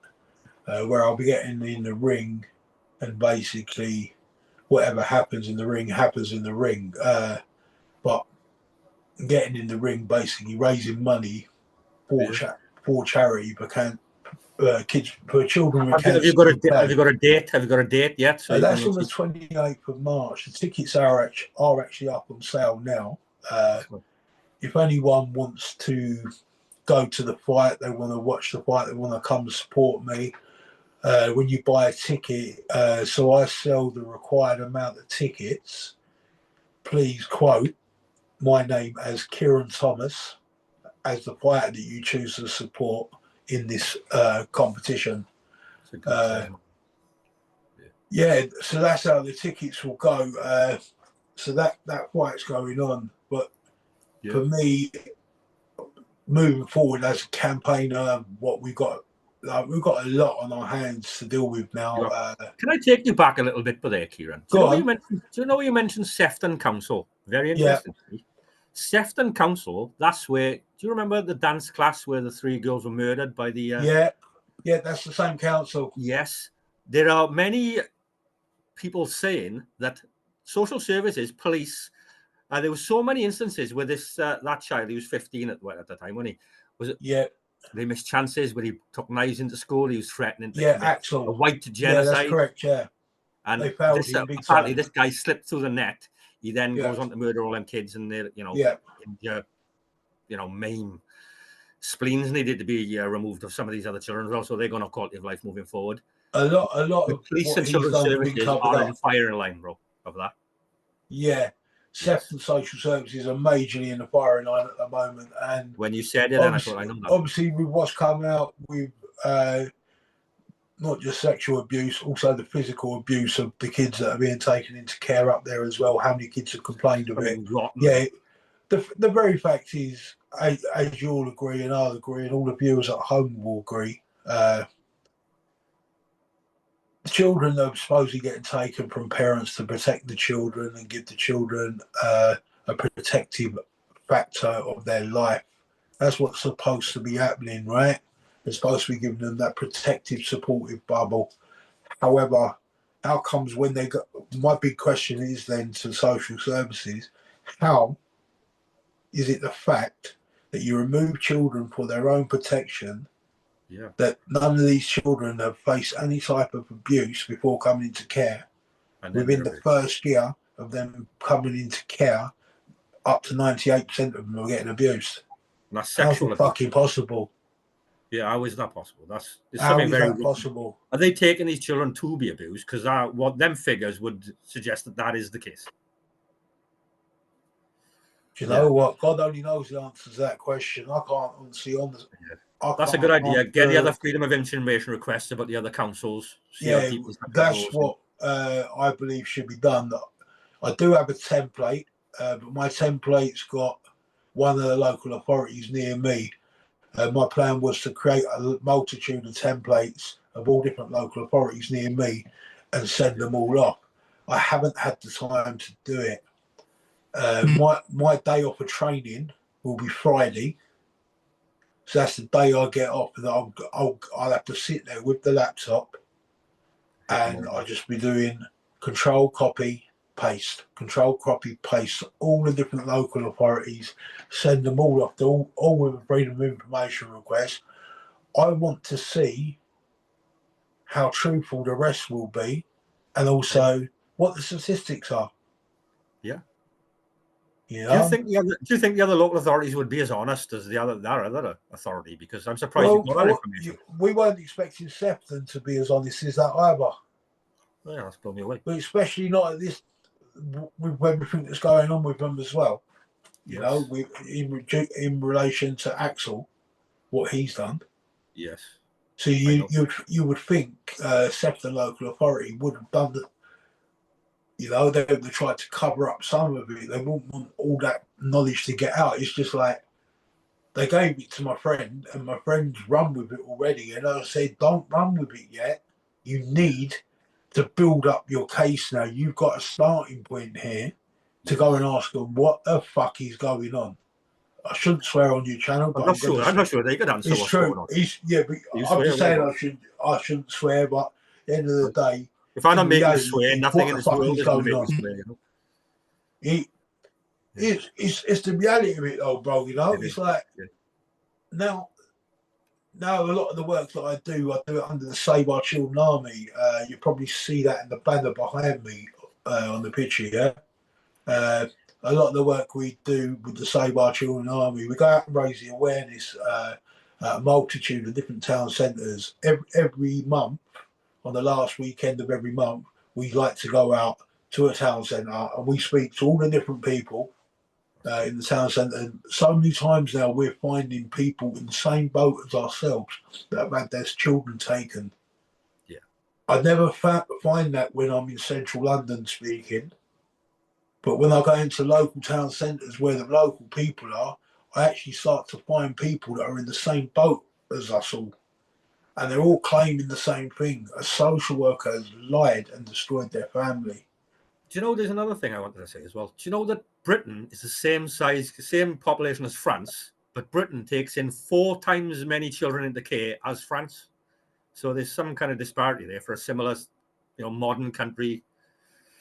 where I'll be getting in the ring, and basically whatever happens in the ring happens in the ring. But getting in the ring, basically raising money for charity for kids, for Children with Have you Cancer got a UK. have you got a date? Have you got a date yet? So That's on the 28th of March. The tickets are actually up on sale now. If anyone wants to go to the fight, they want to watch the fight, they want to come support me, when you buy a ticket, so I sell the required amount of tickets, please quote my name as Kieran Thomas as the fighter that you choose to support in this competition. Yeah, so that's how the tickets will go. So that fight's going on. But for me, moving forward as a campaigner, what we've got a lot on our hands to deal with now. Can I take you back a little bit for there, Kieran? Do you know you mentioned Sefton Council? Very interesting. Yeah. Sefton Council, that's where, do you remember the dance class where the 3 girls were murdered by the... Yeah, that's the same council. Yes. There are many people saying that social services, police, there were so many instances where that child, he was 15 at the time, when he was it? Yeah. They missed chances where he took knives into school. He was threatening to commit Axel. a white genocide. Yeah, that's correct. Yeah, and they failed him big apparently time. This guy slipped through the net. He then goes on to murder all them kids, and they, maim spleens needed to be removed of some of these other children as well. So they're going to have quality of life moving forward. A lot of police and children's services are in the firing line, bro, of that. Yeah. Sefton Social Services are majorly in the firing line at the moment. And when you said it, then I thought, I know that. Obviously, with what's coming out with not just sexual abuse, also the physical abuse of the kids that are being taken into care up there as well. How many kids have complained of it? Yeah. The very fact is, as you all agree, and I'll agree, and all the viewers at home will agree, children are supposedly getting taken from parents to protect the children and give the children a protective factor of their life. That's what's supposed to be happening, right? It's supposed to be giving them that protective, supportive bubble. However, how comes when they go? My big question is then to social services, how is it the fact that you remove children for their own protection, that none of these children have faced any type of abuse before coming into care? Within the first year of them coming into care, up to 98% of them are getting abused. That's sexual abuse. Fucking possible. Yeah, how is that possible? It's how is that possible? Are they taking these children to be abused? Because what them figures would suggest that is the case. Do you know what? God only knows the answer to that question. I can't honestly That's a good idea. Get the other freedom of information requests about the other councils. That's what I believe should be done. I do have a template, but my template's got one of the local authorities near me. My plan was to create a multitude of templates of all different local authorities near me and send them all off. I haven't had the time to do it. My day off of training will be Friday. So that's the day I get off, and I'll have to sit there with the laptop, and I'll just be doing control, copy, paste, all the different local authorities, send them all off, all with a freedom of information request. I want to see how truthful the rest will be, and also what the statistics are. Yeah. You know? Do you think the other local authorities would be as honest as the other authority? Because I'm surprised you've got that information. We weren't expecting Sefton to be as honest as that either. Yeah, that's blown me away. But especially not at this, with everything that's going on with them as well. You know, in relation to Axel, what he's done. Yes. So you would think Sefton local authority would have done that. You know, they tried to cover up some of it. They wouldn't want all that knowledge to get out. It's just like they gave it to my friend, and my friend's run with it already. And I said, don't run with it yet. You need to build up your case now, you've got a starting point here to go and ask them what the fuck is going on. I shouldn't swear on your channel, but I'm not sure they could answer it's what's true. going on. But I'm just saying I shouldn't swear, but at the end of the day, if I'm not making you reality, swear, nothing in this world is going to make on? you swear. You know? It's the reality of it, though, bro. You know, it's like now a lot of the work that I do it under the Save Our Children Army. You probably see that in the banner behind me on the picture, yeah. A lot of the work we do with the Save Our Children Army, we go out and raise the awareness at a multitude of different town centres. Every month, on the last weekend of every month, we like to go out to a town centre and we speak to all the different people in the town centre. So many times now we're finding people in the same boat as ourselves that have had their children taken. Yeah, I never find that when I'm in central London speaking. But when I go into local town centres where the local people are, I actually start to find people that are in the same boat as us all. And they're all claiming the same thing. A social worker has lied and destroyed their family. Do you know there's another thing I wanted to say as well? Do you know that Britain is the same population as France, but Britain takes in 4 times as many children into care as France? So there's some kind of disparity there for a similar, modern country.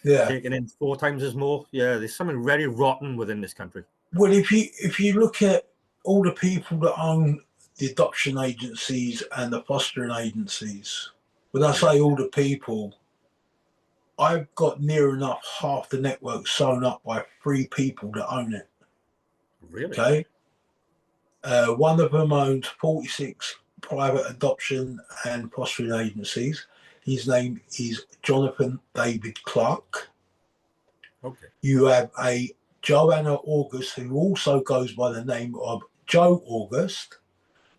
Yeah. Taking in 4 times as more. Yeah, there's something very rotten within this country. Well, if you look at all the people that own the adoption agencies and the fostering agencies, when I say all the people, I've got near enough half the network sewn up by 3 people that own it. Really? Okay. One of them owns 46 private adoption and fostering agencies. His name is Jonathan David Clark. Okay. You have a Joanna August, who also goes by the name of Joe August.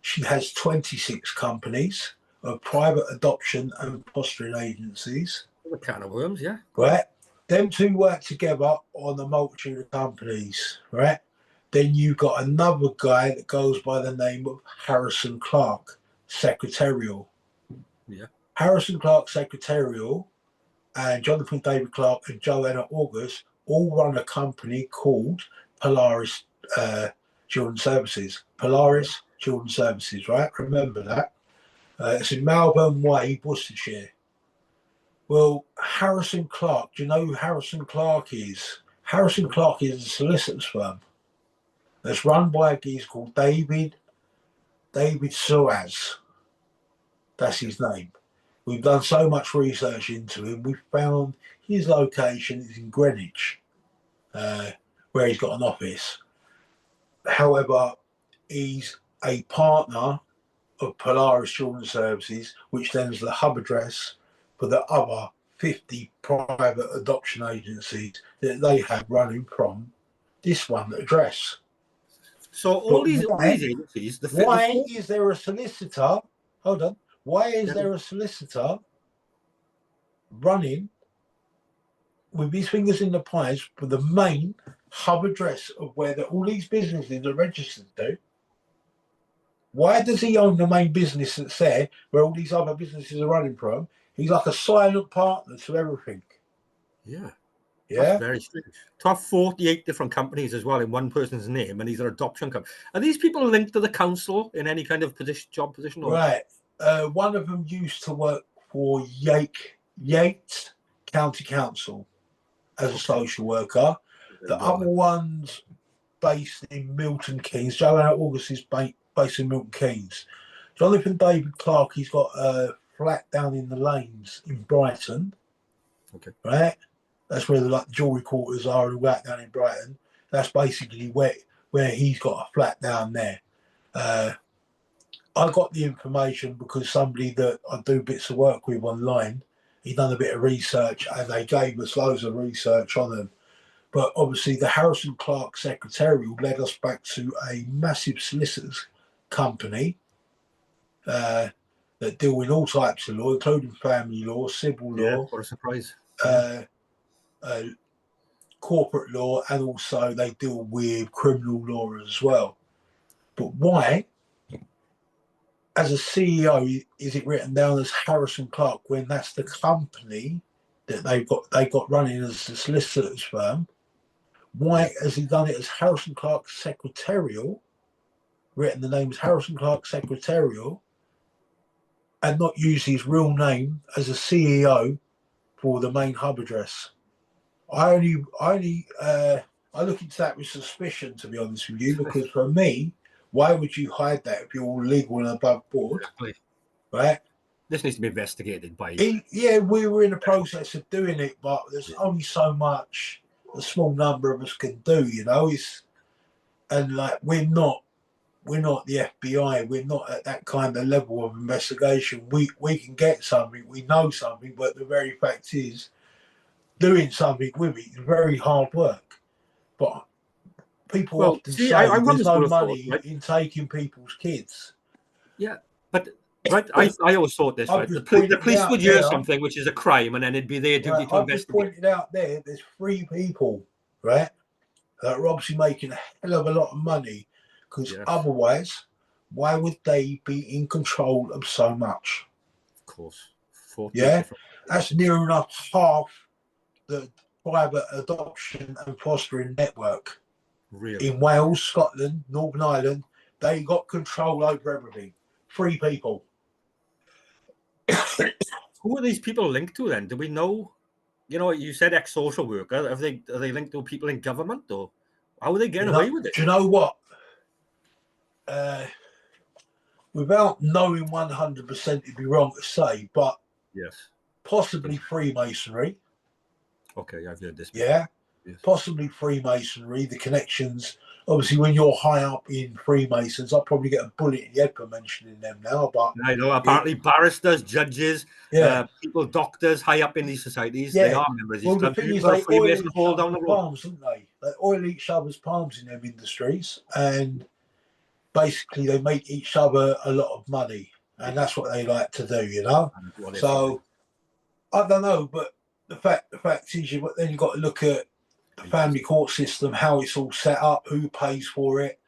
She has 26 companies of private adoption and fostering agencies. A can of worms, yeah. Right. Them 2 work together on a multitude of companies, right? Then you've got another guy that goes by the name of Harrison Clark, Secretarial. Yeah. Harrison Clark, Secretarial, and Jonathan David Clark and Joanna August all run a company called Polaris Children's Services. Polaris Children's Services, right? Remember that. It's in Malvern Way, Worcestershire. Well, Harrison Clark, do you know who Harrison Clark is? Harrison Clark is a solicitor's firm that's run by a geezer called David Soaz. That's his name. We've done so much research into him. We've found his location is in Greenwich, where he's got an office. However, he's a partner of Polaris Children's Services, which then is the hub address for the other 50 private adoption agencies that they have running from this one address. So all these agencies, why is there a solicitor? Hold on. Why is there a solicitor running with his fingers in the pies for the main hub address of where all these businesses are registered to? Why does he own the main business that's there where all these other businesses are running from? He's like a silent partner to everything. Yeah. Yeah. That's very strange. To have 48 different companies as well in one person's name, and these are adoption companies. Are these people linked to the council in any kind of job position? Or? Right. One of them used to work for Yates County Council as a social worker. The other one's based in Milton Keynes. Joanna August is based in Milton Keynes. Jonathan David Clark, he's got a flat down in the Lanes in Brighton. Okay. Right? That's where the jewellery quarters are and right down in Brighton. That's basically where he's got a flat down there. I got the information because somebody that I do bits of work with online, he done a bit of research and they gave us loads of research on them. But obviously the Harrison Clark Secretarial led us back to a massive solicitors company that deal with all types of law, including family law, civil law. What a surprise. Corporate law, and also they deal with criminal law as well. But why as a CEO, is it written down as Harrison Clark when that's the company that they got running as a solicitor's firm? Why has he done it as Harrison Clark Secretarial, written the name as Harrison Clark Secretarial, and not use his real name as a CEO for the main hub address? I look into that with suspicion, to be honest with you, because for me, why would you hide that if you're all legal and above board? Exactly. Right? This needs to be investigated by. Yeah, we were in the process of doing it, but there's only so much a small number of us can do, you know. And like we're not the FBI. We're not at that kind of level of investigation. We can get something, we know something, but the very fact is, doing something with it is very hard work. But people often say I there's no money thought, right? in taking people's kids. Yeah, but right, I always thought this, right? The police would hear something which is a crime, and then it'd be their duty to I've just investigate. pointed out there's 3 people, right, that are obviously making a hell of a lot of money, because otherwise, why would they be in control of so much? Of course. 40 different. That's near enough half the private adoption and fostering network. Really? In Wales, Scotland, Northern Ireland, they got control over everything. 3 people. Who are these people linked to then? Do we know? You know, you said ex-social worker. Are they linked to people in government, or how are they getting away with it? Do you know what? Without knowing 100%, it'd be wrong to say, but possibly Freemasonry. Okay, I've heard this. Yeah, possibly Freemasonry. The connections. Obviously, when you're high up in Freemasons, I'll probably get a bullet in the head for mentioning them now. But I know apparently barristers, judges, people, doctors high up in these societies, they are members of these clubs. The thing is, they oil each other's palms, don't they? They oil each other's palms in them industries, and basically they make each other a lot of money, and that's what they like to do, you know. So I don't know, but the fact is, then you've got to look at the family court system, how it's all set up, who pays for it.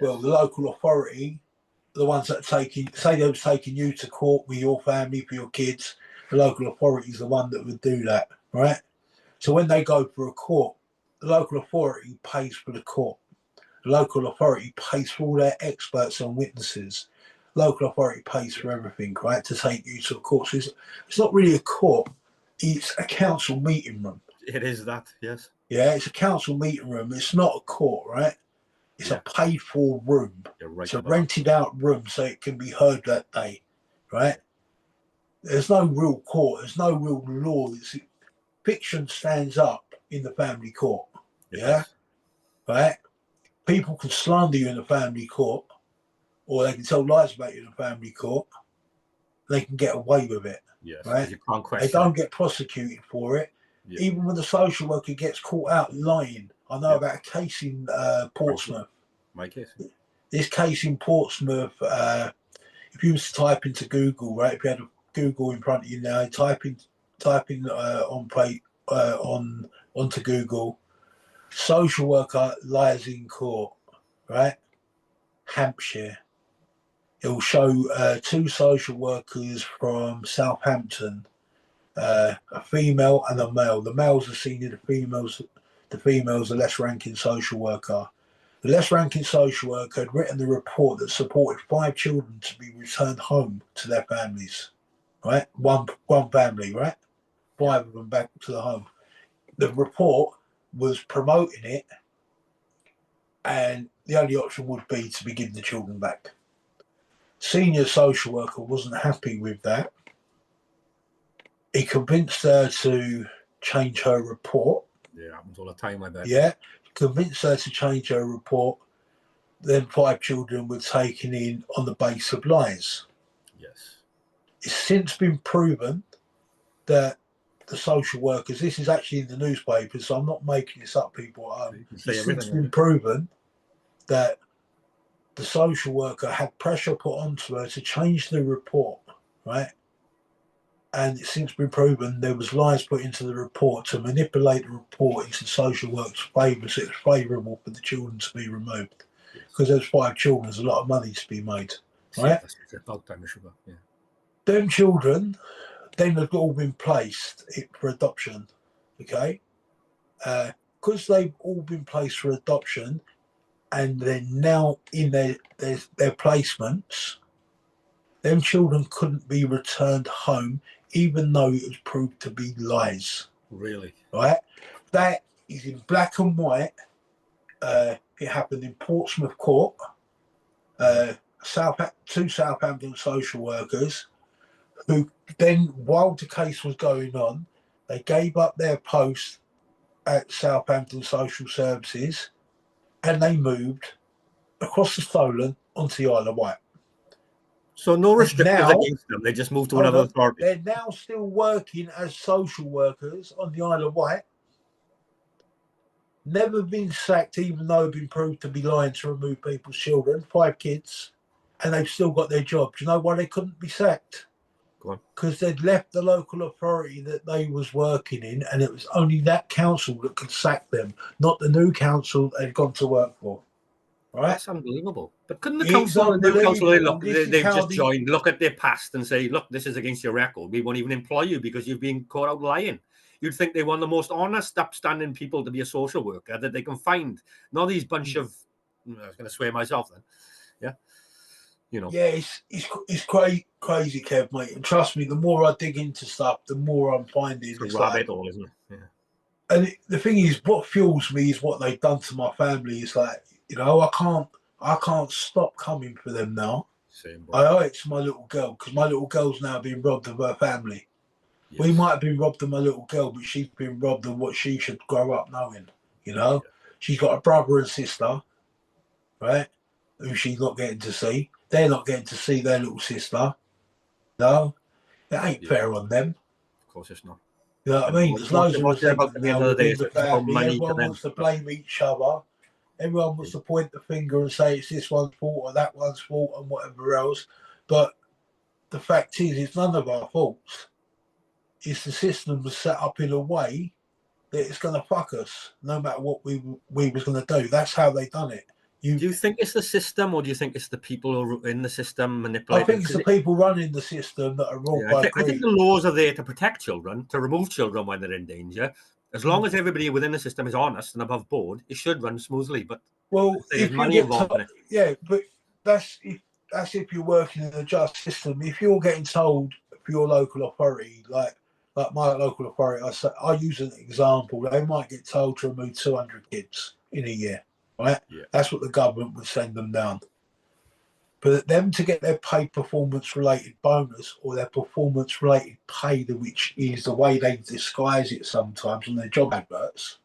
Well, the local authority, the ones that are taking, say they was taking you to court with your family for your kids, the local authority is the one that would do that, right? So when they go for a court, the local authority pays for the court. The local authority pays for all their experts and witnesses. Local authority pays for everything, right, to take you to a court. So it's not really a court, it's a council meeting room. It is that, yes. Yeah, it's a council meeting room. It's not a court, right? It's a paid-for room. It's a rented-out room, so it can be heard that day, right? There's no real court. There's no real law. Fiction stands up in the family court, right? People can slander you in the family court, or they can tell lies about you in the family court. They can get away with it, right? You can't question. They don't get prosecuted for it. Even when the social worker gets caught out lying. I know about a case in Portsmouth. My case. This case in Portsmouth, if you was to type into Google, right? If you had a Google in front of you now, type in onto Google, social worker lies in court, right? Hampshire. It will show 2 social workers from Southampton, a female and a male. The males are senior, the females are less ranking social worker. The less ranking social worker had written the report that supported 5 children to be returned home to their families, right? One family, right? 5 of them back to the home. The report was promoting it, and the only option would be to be giving the children back. Senior social worker wasn't happy with that. He convinced her to change her report. Yeah, happens all the time, I bet. Yeah, convinced her to change her report. Then 5 children were taken in on the basis of lies. Yes. It's since been proven that the social workers, this is actually in the newspapers, so I'm not making this up, people at home. It's since been proven that the social worker had pressure put onto her to change the report, right? And it's since been proven there was lies put into the report to manipulate the report into social work's favour, so it's favourable for the children to be removed. Because those 5 children, there's a lot of money to be made. right? That's about time, sugar. Yeah. Them children then have all been placed for adoption, okay? Because they've all been placed for adoption, and they're now in their placements. Them children couldn't be returned home, even though it was proved to be lies. Really? Right? That is in black and white. It happened in Portsmouth Court. Two Southampton social workers who then, while the case was going on, they gave up their post at Southampton Social Services and they moved across the Solent onto the Isle of Wight. So no And restrictions now, against them. They just moved to another authority. they're now still working as social workers on the Isle of Wight. Never been sacked, even though been proved to be lying to remove people's children. 5 kids, and they've still got their job. Do you know why they couldn't be sacked? Go on. Because they'd left the local authority that they was working in, and it was only that council that could sack them, not the new council they'd gone to work for. Right? That's unbelievable. But couldn't the It's council, the new council, unbelievable. they've just joined, look at their past and say, look, this is against your record. We won't even employ you because you've been caught out lying. You'd think they want the most honest, upstanding people to be a social worker that they can find. Not these bunch of, I was going to swear myself then. Yeah. You know. Yeah, it's crazy, Kev, mate. And trust me, the more I dig into stuff, the more I'm finding It's a rabbit hole, isn't it? Yeah. And the thing is, what fuels me is what they've done to my family. It's like, you know, I can't stop coming for them now. Same, I owe it to my little girl because my little girl's now being robbed of her family. Yes. We might have been robbed of my little girl, but she's been robbed of what she should grow up knowing. You know, she's got a brother and sister, right? Who she's not getting to see. They're not getting to see their little sister. No, it ain't fair on them. Of course, it's not. You know what I mean? There's loads of resentment now within the family. Everyone wants to blame each other. Everyone wants to point the finger and say it's this one's fault or that one's fault and whatever else. But the fact is, it's none of our faults. It's the system was set up in a way that it's going to fuck us, no matter what we was going to do. That's how they done it. Do you think it's the system, or do you think it's the people who are in the system manipulating? I think it's the people running the system that are ruled by greed. I think the laws are there to protect children, to remove children when they're in danger. As long as everybody within the system is honest and above board, it should run smoothly. But if money involved in it. Yeah, but that's if you're working in a just system. If you're getting told for your local authority, like my local authority, I use an example. They might get told to remove 200 kids in a year. Right? Yeah. That's what the government would send them down. But them to get their pay performance related bonus or their performance related pay, which is the way they disguise it sometimes on their job adverts,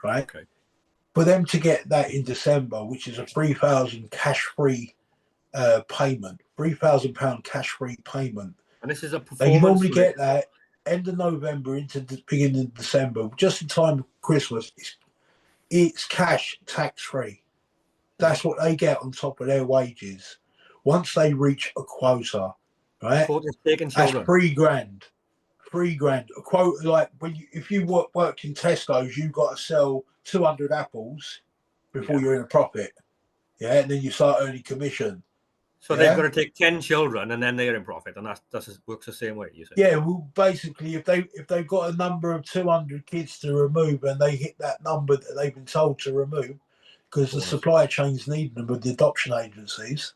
right? Okay. For them to get that in December, which is a £3,000 cash-free payment, £3,000 cash-free payment. And this is a performance. They normally get that end of November into the beginning of December, just in time of Christmas. It's cash tax-free. That's what they get on top of their wages. Once they reach a quota, right? That's £3,000. £3,000. A quota, like if you worked in Tesco's, you've got to sell 200 apples before you're in a profit. Yeah, and then you start earning commission. So they've got to take 10 children and then they're in profit, and that works the same way, you say? Yeah, well, basically, if they've got a number of 200 kids to remove and they hit that number that they've been told to remove, because the supply chains need them with the adoption agencies.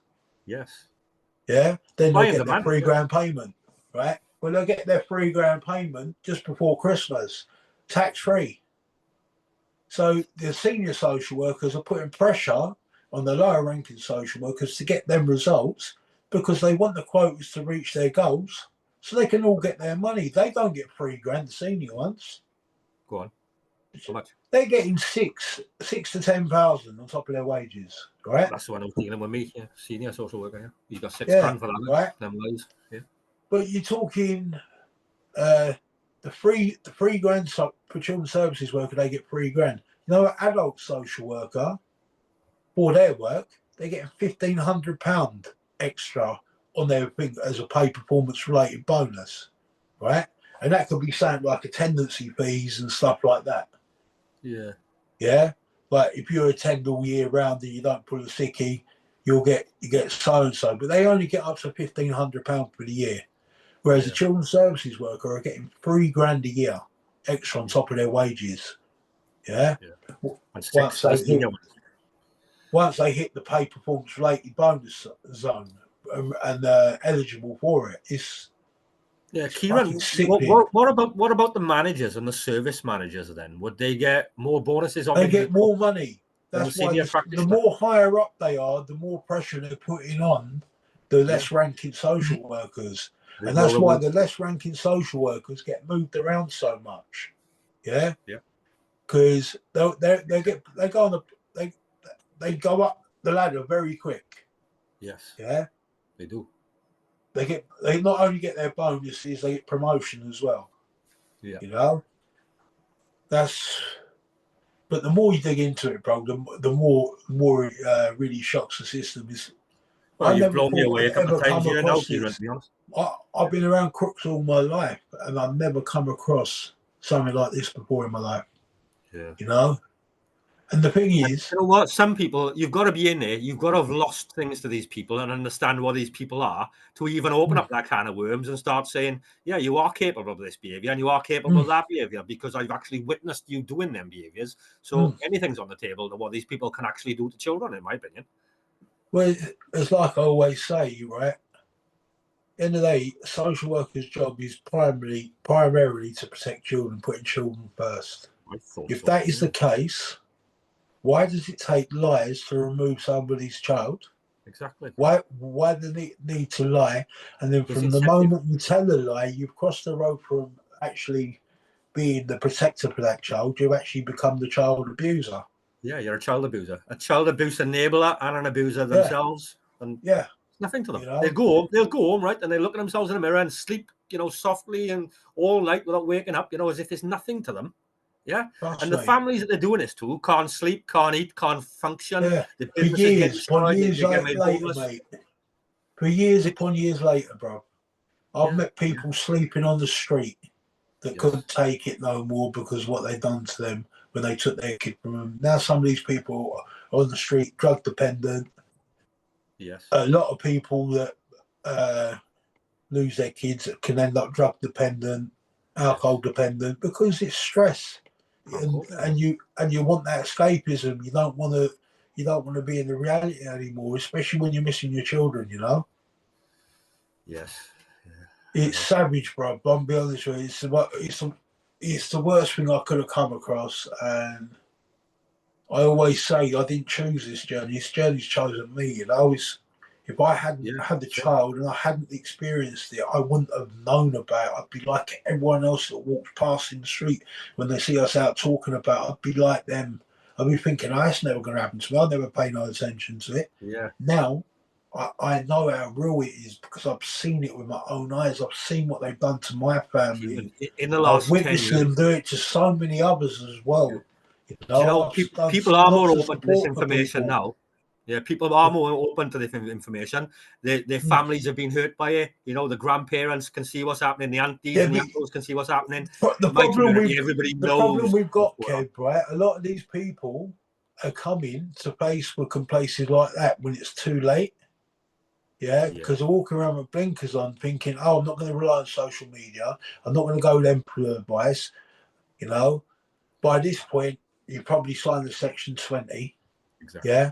Yes. Yeah, then they'll get their £3,000 payment, right? Well, they'll get their £3,000 payment just before Christmas, tax-free. So the senior social workers are putting pressure on the lower ranking social workers to get them results because they want the quotas to reach their goals so they can all get their money. They don't get £3,000, the senior ones. Go on. So much. They're getting six to 10,000 on top of their wages, right? That's the one I was dealing with me, senior social worker. Yeah. He's got £6,000 for that, right? Them ways. Yeah. But you're talking the £3,000 for children's services worker, they get £3,000. You know, an adult social worker, for their work, they're getting £1,500 extra on their thing as a pay performance related bonus, right? And that could be something like attendancy fees and stuff like that. Yeah. Yeah. Like if you attend all year round and you don't pull a sickie, you get so and so, but they only get up to £1,500 for the year. Whereas a children's services worker are getting £3,000 a year extra on top of their wages. Yeah. And 6 for the senior ones. Once they hit the pay performance related bonus zone and eligible for it, it's Kieran, what about the managers and the service managers then? Would they get more bonuses on? They get more money. That's why the practitioner? more higher up they are, the more pressure they're putting on the less ranking social workers. And that's why the less ranking social workers get moved around so much. Yeah. Yeah. Because they go up the ladder very quick. Yes. Yeah. They do. They not only get their bonuses, they get promotion as well. Yeah. You know? But the more you dig into it, bro, the more it really shocks the system. Well, you've blown me away a couple of times here now, Kieran, to be honest. I've been around crooks all my life, and I've never come across something like this before in my life. Yeah. You know? And the thing is... You know what? Some people, you've got to be in there. You've got to have lost things to these people and understand what these people are to even open up that can of worms and start saying, yeah, you are capable of this behaviour and you are capable of that behaviour because I've actually witnessed you doing them behaviours. So anything's on the table to what these people can actually do to children, in my opinion. Well, it's like I always say, right? End of the day, a social worker's job is primarily to protect children, putting children first. If that is the case, why does it take lies to remove somebody's child? Exactly. Why do they need to lie? And then from the moment you tell a lie, you've crossed the road from actually being the protector for that child. You've actually become the child abuser. Yeah, you're a child abuser enabler, and an abuser themselves. And nothing to them. You know? They'll go home, right, and they look at themselves in the mirror and sleep, softly and all night without waking up, as if there's nothing to them. Yeah. And the families that they're doing this to can't sleep, can't eat, can't function. Yeah. The For years upon years later, mate. For years upon years later, bro. I've met people sleeping on the street that couldn't take it no more because what they'd done to them when they took their kid from them. Now some of these people are on the street, drug dependent. Yes. A lot of people that lose their kids can end up drug dependent, alcohol dependent because it's stress. And you want that escapism. You don't want to be in the reality anymore, especially when you're missing your children. Yes. It's savage, bro. I'll be honest with you. It's the worst thing I could have come across, and I always say I didn't choose this journey. This journey's chosen me. If I hadn't had the child and I hadn't experienced it, I wouldn't have known about it. I'd be like everyone else that walks past in the street when they see us out talking about it. I'd be like them. I'd be thinking, that's never going to happen to me. I'll never pay no attention to it. Yeah. Now, I know how real it is because I've seen it with my own eyes. I've seen what they've done to my family. In the last I've witnessed 10 years. them do it to so many others as well. People are more open to this information now. Yeah, people are more open to this information. Their families have been hurt by it. The grandparents can see what's happening. The aunties and the uncles can see what's happening. The problem we've got, Kev, right? A lot of these people are coming to Facebook and places like that when it's too late. Yeah, because they're walking around with blinkers on thinking, I'm not going to rely on social media. I'm not going to go with them for advice. By this point, you probably signed the Section 20. Exactly. Yeah.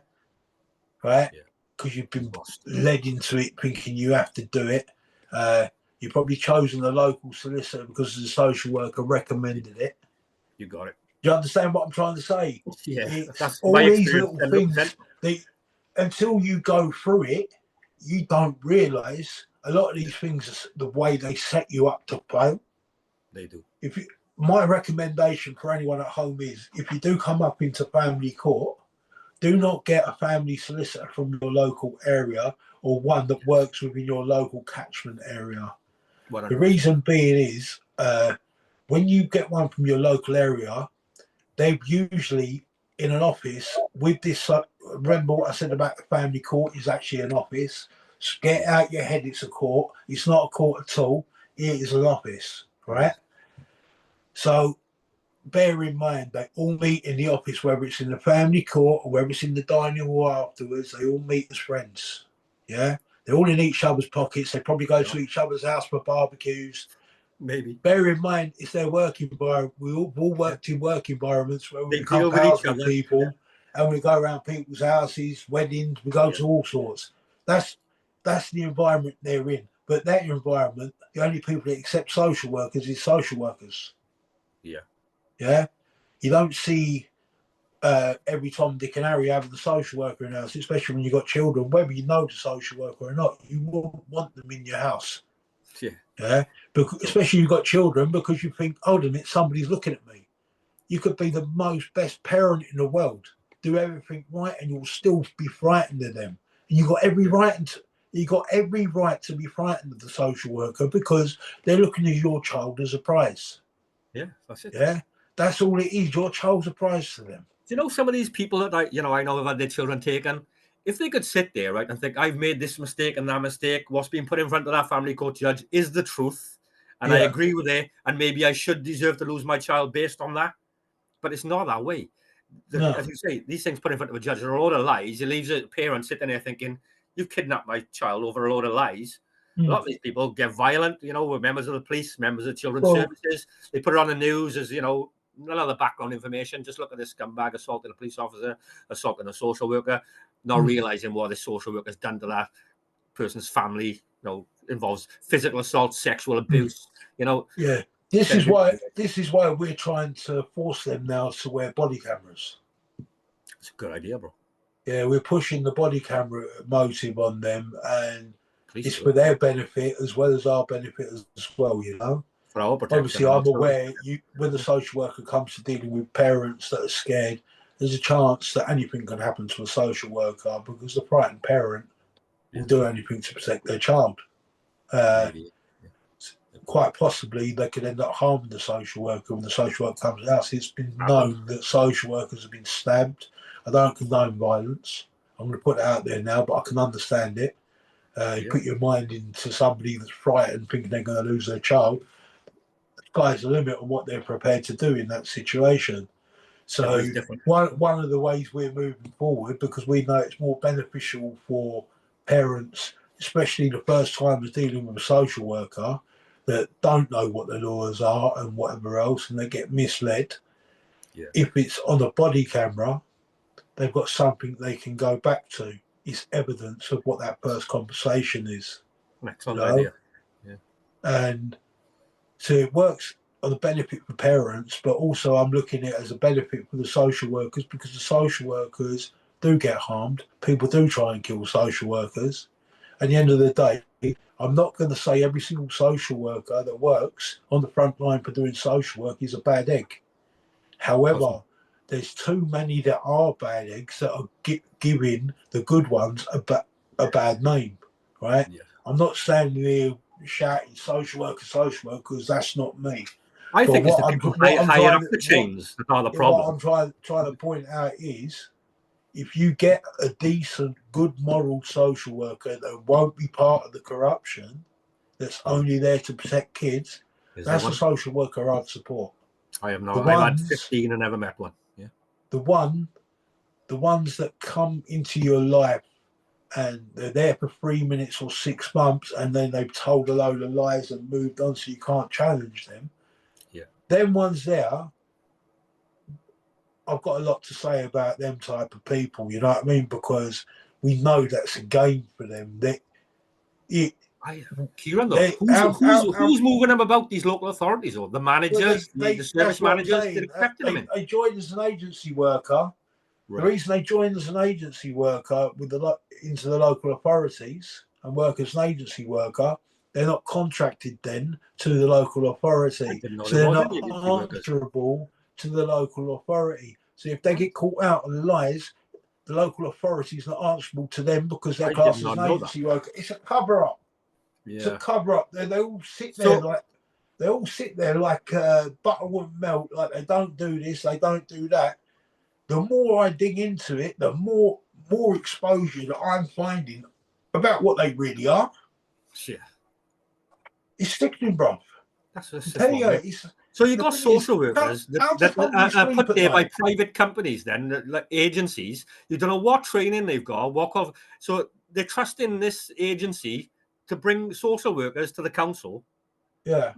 Right? Because you've been led into it thinking you have to do it. You've probably chosen a local solicitor because the social worker recommended it. You got it. Do you understand what I'm trying to say? Yeah. That's all these little things. Until you go through it, you don't realise a lot of these things, the way they set you up to fail. They do. My recommendation for anyone at home is, if you do come up into family court, do not get a family solicitor from your local area or one that works within your local catchment area. 100%. The reason being is, when you get one from your local area, they're usually in an office with this. Remember what I said about the family court is actually an office. So get out your head, it's a court. It's not a court at all. It is an office, right? So bear in mind they all meet in the office, whether it's in the family court or whether it's in the dining hall afterwards. They all meet as friends. Yeah, they're all in each other's pockets. They probably go to each other's house for barbecues. Maybe Bear in mind, it's their work environment. We all worked in work environments where we they become deal with pals each with other. people, and we go around people's houses, weddings. We go to all sorts. That's the environment they're in. But that environment, the only people that accept social workers is social workers. Yeah. Yeah, you don't see every Tom, Dick, and Harry having the social worker in the house, especially when you've got children. Whether you know the social worker or not, you won't want them in your house. Yeah. Yeah, because especially you've got children, because you think, hold on a minute, somebody's looking at me. You could be the most best parent in the world, do everything right, and you'll still be frightened of them. And you got every right to be frightened of the social worker because they're looking at your child as a prize. Yeah, that's it. Yeah, that's all it is. Your child's a prize to them. Do you know some of these people that I know have had their children taken? If they could sit there, right, and think, I've made this mistake and that mistake, what's been put in front of that family court judge is the truth, and I agree with it, and maybe I should deserve to lose my child based on that. But it's not that way. No. As you say, these things put in front of a judge are a load of lies. It leaves a parent sitting there thinking, you've kidnapped my child over a load of lies. A lot of these people get violent, with members of the police, members of children's services. They put it on the news as, none of the background information. Just look at this scumbag assaulting a police officer, assaulting a social worker, not realizing what the social worker's done to that person's family. Involves physical assault, sexual abuse. Yeah, this is why we're trying to force them now to wear body cameras. It's a good idea, bro. Yeah, we're pushing the body camera motive on them, and it's for their benefit as well as our benefit as well. For our protection. Obviously, I'm aware when the social worker comes to dealing with parents that are scared, there's a chance that anything can happen to a social worker because the frightened parent will do anything to protect their child. Quite possibly, they could end up harming the social worker when the social worker comes out. It's been known that social workers have been stabbed. I don't condone violence. I'm going to put it out there now, but I can understand it. You put your mind into somebody that's frightened, thinking they're going to lose their child. The sky's the limit on what they're prepared to do in that situation. So one of the ways we're moving forward, because we know it's more beneficial for parents, especially the first timers dealing with a social worker, that don't know what the laws are and whatever else, and they get misled. Yeah. If it's on a body camera, they've got something they can go back to. It's evidence of what that first conversation is. Excellent idea. Yeah. And so it works on the benefit for parents, but also I'm looking at it as a benefit for the social workers, because the social workers do get harmed. People do try and kill social workers. At the end of the day, I'm not going to say every single social worker that works on the front line for doing social work is a bad egg. However, there's too many that are bad eggs that are giving the good ones a bad name, right? Yeah. I'm not standing here shouting social workers. That's not me. I think it's the people higher up the chains that are the problem. What I'm trying to point out is, if you get a decent, good moral social worker that won't be part of the corruption, that's only there to protect kids, that's a social worker I'd support. I have not. I've had 15 and never met one. Yeah. The ones that come into your life and they're there for 3 minutes or 6 months, and then they've told a load of lies and moved on, so you can't challenge them. Yeah. Them ones there, I've got a lot to say about them type of people, you know what I mean? Because we know that's a game for them. Kieran, though, who's moving them about, these local authorities or the managers, the service managers? They're accepting them in. They joined as an agency worker. Right. The reason they joined as an agency worker into the local authorities and work as an agency worker, they're not contracted then to the local authority. So they're not answerable to the local authority. So if they get caught out on lies, the local authority is not answerable to them because they're classed as an agency worker. It's a cover-up. Yeah. It's a cover-up. They all sit there like butter wouldn't melt. Like, they don't do this, they don't do that. The more I dig into it, the more exposure that I'm finding about what they really are. Yeah. It's sickening, bro. It's So you The got thing is, social workers how does that somebody are sleep put at there by night? private companies, then like agencies. You don't know what training they've got, what of. So they're trusting this agency to bring social workers to the council. Yeah.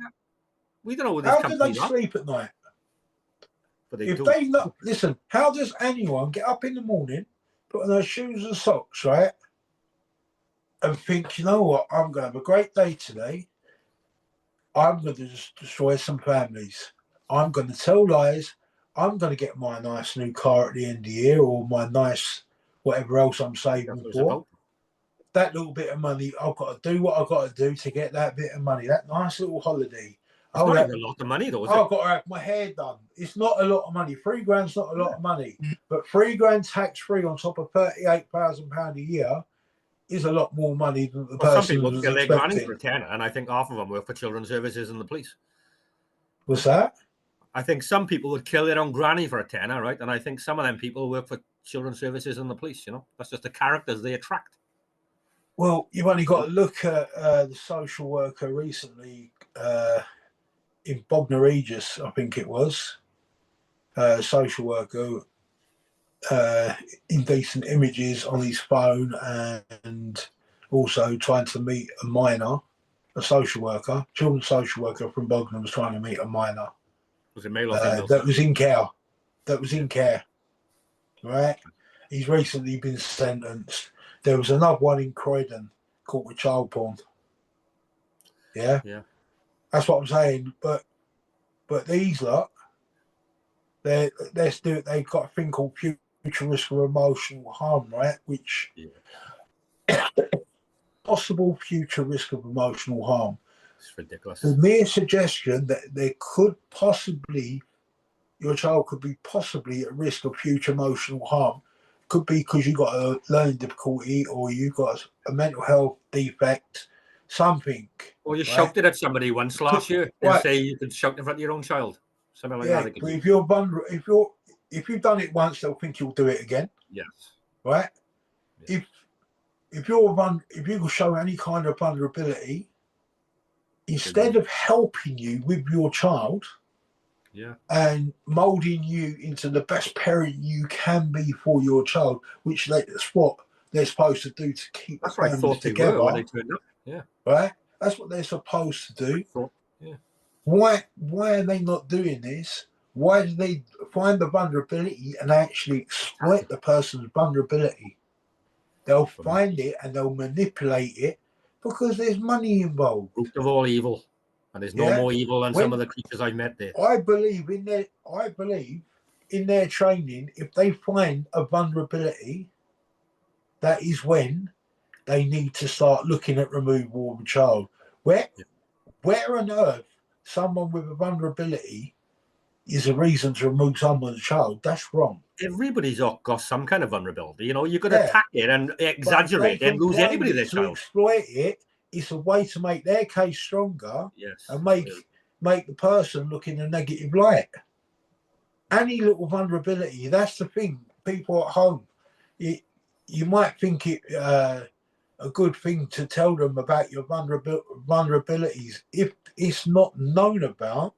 We don't know who these How do they companies are, sleep at night? but they If do. they look, listen, how does anyone get up in the morning, put on their shoes and socks, right, and think, you know what, I'm going to have a great day today. I'm going to just destroy some families. I'm going to tell lies. I'm going to get my nice new car at the end of the year, or my nice whatever else I'm That's saving what it's for. about. That little bit of money, I've got to do what I've got to do to get that bit of money, that nice little holiday. It's not even a lot of money, though, is it? I've got to have my hair done. It's not a lot of money. £3,000's not a lot of money, but £3,000 tax free on top of £38,000 a year is a lot more money than the Well, some person people was kill their granny for expecting. a tenner, and I think half of them work for children's services and the police. What's that? I think some people would kill their own granny for a tenner, right? And I think some of them people work for children's services and the police. You know, that's just the characters they attract. Well, you've only got to look at the social worker recently in Bognor Regis, I think it was, social worker, indecent images on his phone and also trying to meet a minor, a social worker, children's social worker from Bognor was trying to meet a minor. Was it male or female? That was in care. That was in care, right? He's recently been sentenced. There was another one in Croydon caught with child porn. Yeah, Yeah. that's what I'm saying. But these lot, they've got a thing called future risk of emotional harm, right? Which possible future risk of emotional harm. It's ridiculous. The mere suggestion that there could possibly, your child could be possibly at risk of future emotional harm could be because you got a learning difficulty or you got a mental health defect, something. Or you Right? shouted at somebody once last year. They'll say you could shout in front of your own child. Something like that. But if you're vulnerable, if you've done it once, they'll think you'll do it again. Yes. Right? Yeah. If you show any kind of vulnerability, instead of helping you with your child, and molding you into the best parent you can be for your child, which that's what they're supposed to do to keep the families together. When they turned up. Yeah. Right? That's what they're supposed to do. Yeah. Why are they not doing this? Why do they find the vulnerability and actually exploit the person's vulnerability? They'll find it and they'll manipulate it because there's money involved. Root of all evil. And there's no more evil than some of the creatures I've met there. I believe in their training, if they find a vulnerability, that is when they need to start looking at removal of a child. Where on earth someone with a vulnerability is a reason to remove someone's child? That's wrong. Everybody's got some kind of vulnerability. You know, you've got to attack it and exaggerate it and lose anybody their child. To exploit it, it's a way to make their case stronger and make the person look in a negative light. Any little vulnerability, that's the thing. People at home, you might think it a good thing to tell them about your vulnerabilities. If it's not known about,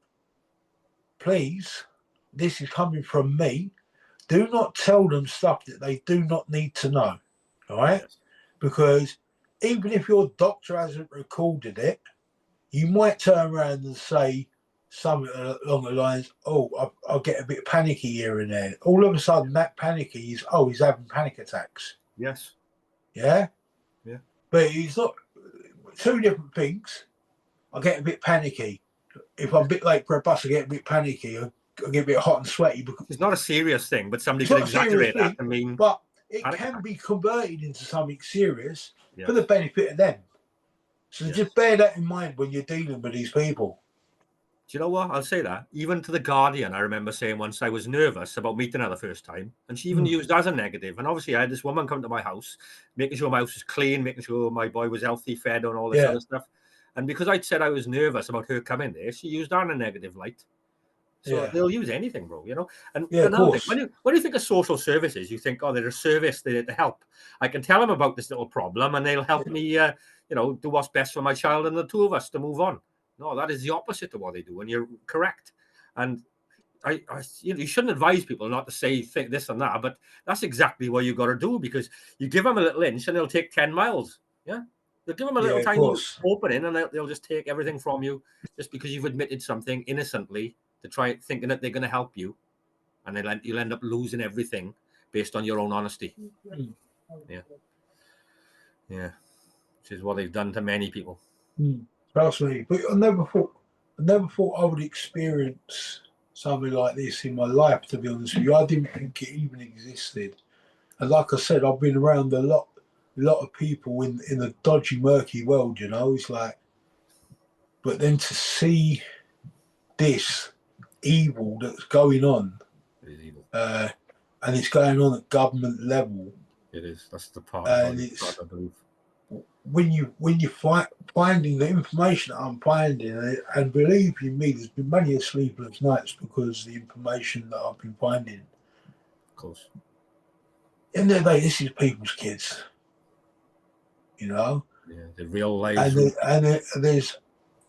please, this is coming from me, do not tell them stuff that they do not need to know. All right? Yes. Because even if your doctor hasn't recorded it, you might turn around and say something along the lines, I'll get a bit panicky here and there. All of a sudden, that panicky is, he's having panic attacks. Yes. Yeah? Yeah. But it's not two different things. I get a bit panicky. If I'm a bit late for a bus, I get a bit panicky. I get a bit hot and sweaty. Because it's not a serious thing, but somebody could exaggerate that. I mean, but it can be converted into something serious for the benefit of them. So just bear that in mind when you're dealing with these people. Do you know what? I'll say that. Even to the Guardian, I remember saying once I was nervous about meeting her the first time, and she even used as a negative. And obviously, I had this woman come to my house, making sure my house was clean, making sure my boy was healthy, fed, and all this other stuff. And because I'd said I was nervous about her coming there, she used that in a negative light. So they'll use anything, bro, you know? And another thing, when you think of social services, you think, they're a service, they're to help. I can tell them about this little problem and they'll help me, do what's best for my child and the two of us to move on. No, that is the opposite of what they do, and you're correct. And you shouldn't advise people not to say think this and that, but that's exactly what you got to do, because you give them a little inch and they'll take 10 miles. Yeah. They'll give them a little of tiny course. opening and they'll just take everything from you just because you've admitted something innocently to try thinking that they're going to help you. And you'll end up losing everything based on your own honesty. Yeah. Yeah. Which is what they've done to many people. Trust me. But I never thought I would experience something like this in my life, to be honest with you. I didn't think it even existed. And like I said, I've been around a lot of people in a dodgy, murky world, you know. It's like, but then to see this evil that's going on, It is evil. And it's going on at government level. It is. That's the part. And it's when you finding the information that I'm finding, and believe you me, there's been many sleepless nights because the information that I've been finding. Of course. In the day, this is people's kids, you know. Yeah, the real lives. And there's,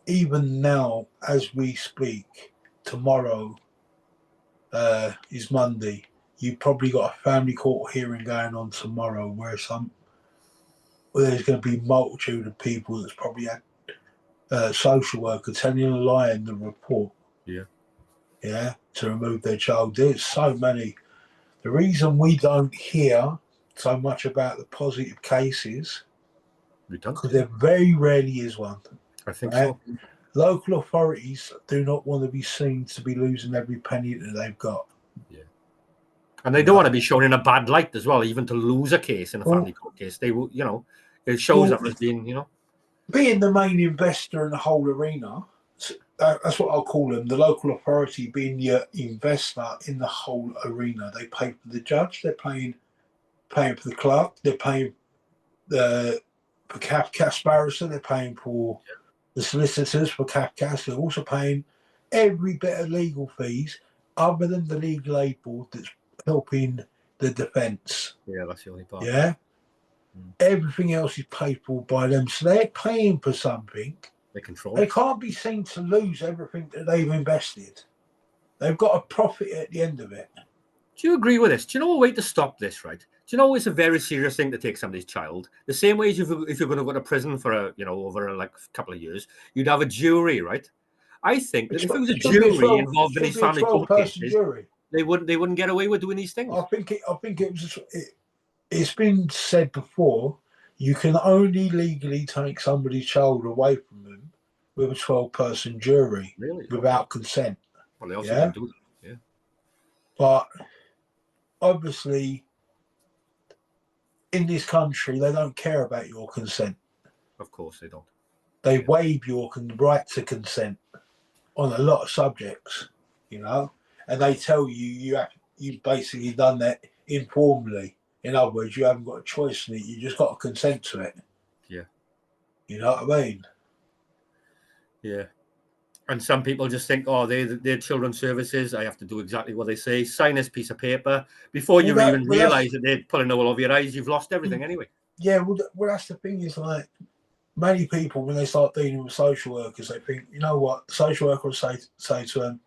even now as we speak, tomorrow is Monday. You've probably got a family court hearing going on tomorrow where there's going to be a multitude of people that's probably had social worker telling a lie in the report. Yeah, to remove their child. There's so many. The reason we don't hear so much about the positive cases, because there very rarely is one. I think so. Local authorities do not want to be seen to be losing every penny that they've got. Yeah. And they don't want to be shown in a bad light as well, even to lose a case in a family court case. They will, you know, it shows up as being, you know. Being the main investor in the whole arena, that's what I'll call them, the local authority being the investor in the whole arena. They pay for the judge, they're paying for the clerk, they're paying for Cass Barrister, they're paying for the solicitors for Cass, they're also paying every bit of legal fees other than the legal aid board that's helping the defence. Yeah, that's the only part. Yeah. Everything else is paid for by them. So they're paying for something. They control. They can't be seen to lose everything that they've invested. They've got a profit at the end of it. Do you agree with this? Do you know a way to stop this, right? Do you know it's a very serious thing to take somebody's child? The same way as if you're going to go to prison for over a couple of years, you'd have a jury, right? I think that if it was a jury involved in these family court cases, jury. They wouldn't get away with doing these things. I think it's been said before, you can only legally take somebody's child away from them with a 12-person jury, without consent. Well, they also don't do that. Yeah. But obviously, in this country, they don't care about your consent. Of course they don't. They waive your right to consent on a lot of subjects, you know, and they tell you've basically done that informally. In other words, you haven't got a choice in it. You just got to consent to it. Yeah. You know what I mean? Yeah. And some people just think, they're children's services. I have to do exactly what they say. Sign this piece of paper. Before you even realise that they're pulling all over your eyes, you've lost everything anyway. Yeah, well, that's the thing is, like, many people, when they start dealing with social workers, they think, you know what, the social worker will say to them,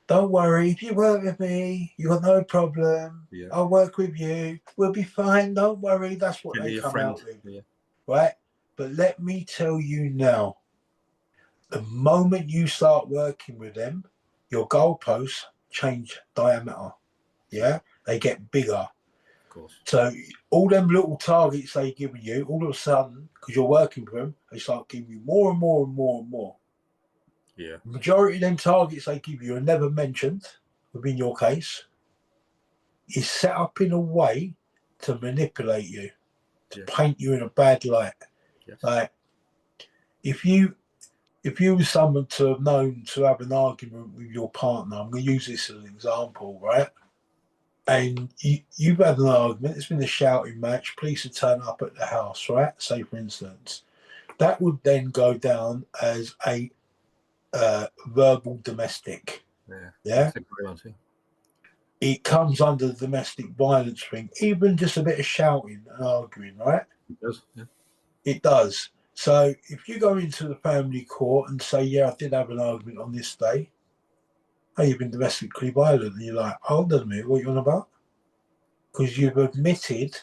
don't worry, if you work with me, you got no problem. Yeah. I'll work with you. We'll be fine. Don't worry. That's what they come out with. Yeah. Right? But let me tell you now, the moment you start working with them, your goalposts change diameter. Yeah? They get bigger. Of course. So all them little targets they give you, all of a sudden, because you're working with them, they start giving you more and more and more and more. Yeah. The majority of them targets they give you are never mentioned within your case. Is set up in a way to manipulate you, to paint you in a bad light. Yes. Like if you were someone to have known to have an argument with your partner, I'm going to use this as an example, right? And you've had an argument, it's been a shouting match, police have turned up at the house, right? Say for instance. That would then go down as a verbal domestic. Yeah. It comes under the domestic violence thing, even just a bit of shouting and arguing, right? It does. Yeah. It does. So if you go into the family court and say, yeah, I did have an argument on this day, oh, you've been domestically violent. And you're like, hold on a minute, what are you on about? Because you've admitted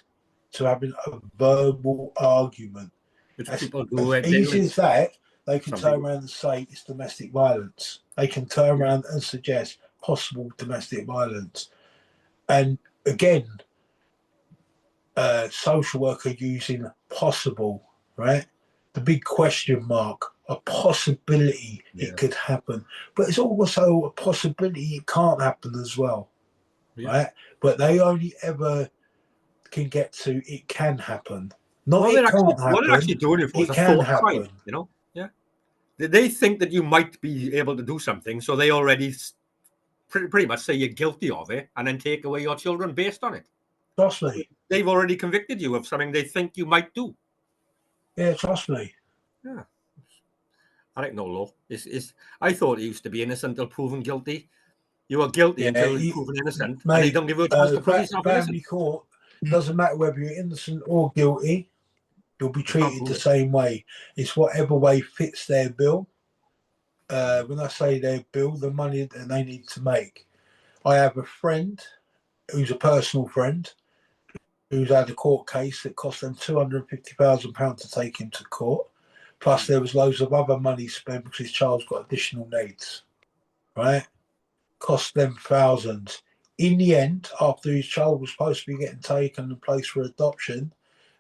to having a verbal argument. Which As people do easy daily. as that, they can Some turn people. around and say it's domestic violence. They can turn Yeah. around and suggest possible domestic violence. And again, social worker using possible, right? The big question mark, a possibility it Yeah. could happen. But it's also a possibility it can't happen as well, Yeah. right? But they only ever can get to it can happen. Not What it they're can't actually happen, doing it for is it a can thought crime, happen. you know? Yeah. They think that you might be able to do something, so they already pretty much say you're guilty of it and then take away your children based on it. Trust me. They've already convicted you of something they think you might do. Yeah, trust me. Yeah. I don't know law. I thought it used to be innocent until proven guilty. You are guilty Yeah, until you're proven innocent, and they mate, don't give you a chance to prove yourself family innocent. court, doesn't matter whether you're innocent or guilty, you'll be You can't treated prove the it. same way. It's whatever way fits their bill. When I say their bill, the money that they need to make. I have a friend who's a personal friend who's had a court case that cost them £250,000 to take him to court. Plus, there was loads of other money spent because his child's got additional needs, right? Cost them thousands. In the end, after his child was supposed to be getting taken and placed for adoption,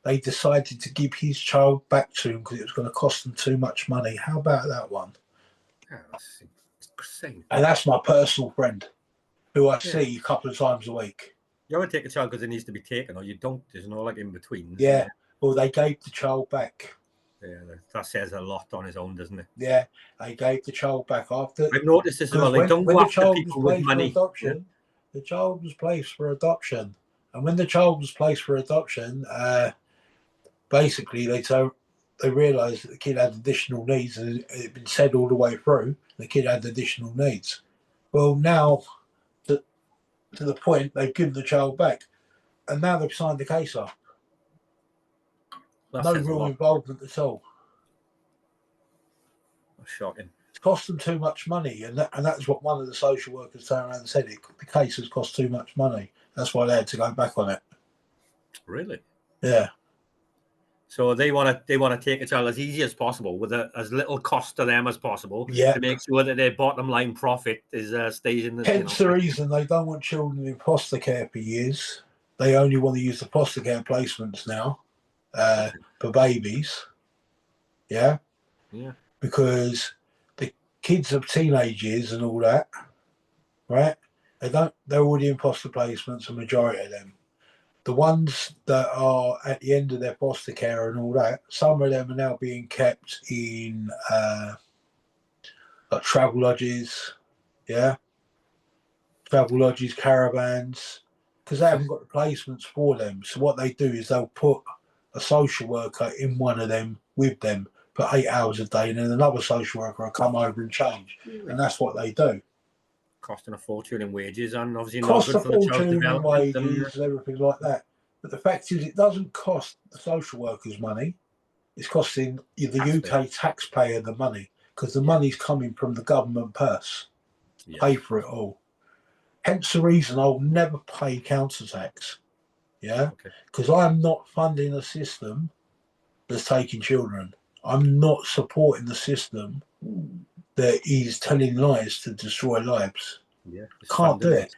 they decided to give his child back to him because it was going to cost them too much money. How about that one? Yeah, that's insane. And that's my personal friend who I Yeah. see a couple of times a week. You ever take a child because it needs to be taken, or you don't? There's no like in between. Yeah. Well, they gave the child back. Yeah, that says a lot on its own, doesn't it? Yeah, they gave the child back after. I've noticed this as well. Because They don't when go the after child was people with placed for money. adoption, the child was placed for adoption. And when the child was placed for adoption, basically they realised that the kid had additional needs, and it had been said all the way through the kid had additional needs. Well, now to the point they've given the child back, and now they've signed the case up. That No says a real lot. involvement at all. That's shocking. It's cost them too much money, and that's what one of the social workers turned around and said. The case has cost too much money. That's why they had to go back on it. Really? Yeah. So they want to take a child as easy as possible with as little cost to them as possible Yeah. to make sure that their bottom line profit is stays in the. Hence the reason they don't want children in foster care for years. They only want to use the foster care placements now for babies. Yeah. Yeah. Because the kids of teenage years and all that, right? They're already in foster placements, a majority of them. The ones that are at the end of their foster care and all that, some of them are now being kept in like travel lodges, yeah, travel lodges, caravans, because they haven't got the placements for them. So what they do is they'll put a social worker in one of them with them for 8 hours a day, and then another social worker will come over and change, and that's what they do. Costing a fortune in wages, and obviously not Costs good a for the child's fortune in development. wages and everything like that. But the fact is, it doesn't cost the social workers money. It's costing the UK taxpayer the money because the money's coming from the government purse. Pay for it all. Hence the reason I'll never pay council tax. Yeah, because I'm not funding a system that's taking children. I'm not supporting the system that is telling lies to destroy lives. Yeah, can't do it.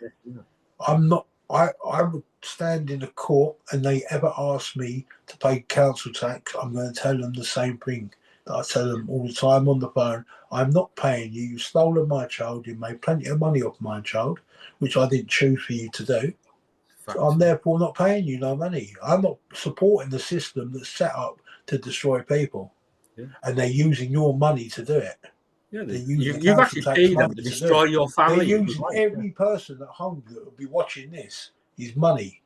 I'm not. I would stand in a court and they ever ask me to pay council tax, I'm going to tell them the same thing that I tell them all the time on the phone. I'm not paying you. You've stolen my child. You made plenty of money off my child, which I didn't choose for you to do. So I'm therefore not paying you no money. I'm not supporting the system that's set up to destroy people. Yeah. And they're using your money to do it. Yeah, you've actually paid them to destroy your family. They're using every person at home that will be watching this, his money,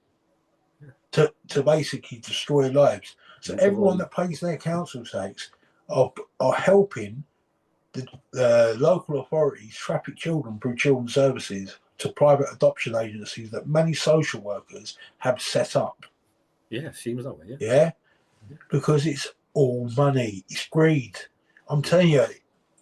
to basically destroy lives. So everyone that pays their council tax are helping the local authorities traffic children through children's services to private adoption agencies that many social workers have set up. Yeah, seems that way. Yeah, because it's all money. It's greed. I'm telling you,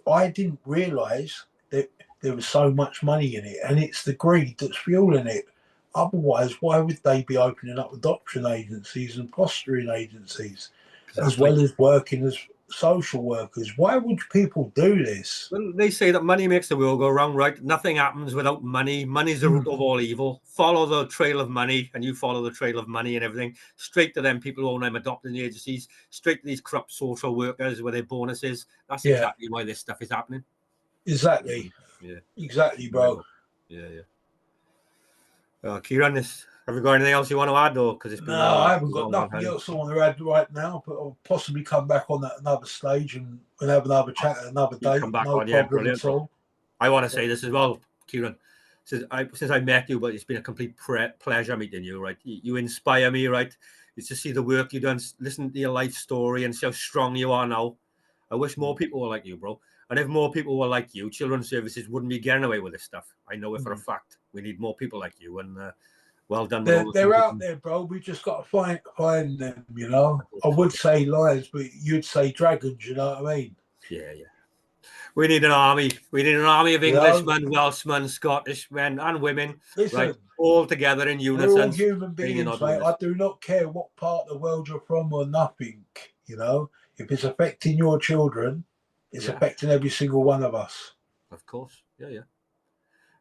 I didn't realise that there was so much money in it, and it's the greed that's fueling it. Otherwise, why would they be opening up adoption agencies and fostering agencies, as Exactly. well as working as social workers? Why would people do this? Well, they say that money makes the world go round, right? Nothing happens without money. Money's the root of all evil. Follow the trail of money, and you follow the trail of money and everything. Straight to them people who own them adopting agencies, straight to these corrupt social workers with their bonuses. That's Yeah, exactly why this stuff is happening. exactly. Yeah. Exactly, bro. Yeah, yeah. Kieran, have you got anything else you want to add, or because it's No, been I haven't got long one, nothing else I want to add right now, but I'll possibly come back on at another stage and have another chat at another You date. come back No on, yeah, problem brilliant. at all. I want to say this as well, Kieran. Since I met you, but it's been a complete pleasure meeting you, right? You inspire me, right? It's to see the work you've done, listen to your life story and see how strong you are now. I wish more people were like you, bro. And if more people were like you, children's services wouldn't be getting away with this stuff. I know it for a fact. We need more people like you, and well done with all the They're things out there, bro. We just got to find them, you know. I would say lions, but you'd say dragons, you know what I mean? Yeah. We need an army. We need an army of Englishmen, You know? Welshmen, Scottishmen, and women, Listen, right? All together in unison. we're all human beings, mate. I do not care what part of the world you're from or nothing, you know. If it's affecting your children, it's affecting every single one of us. Of course. Yeah.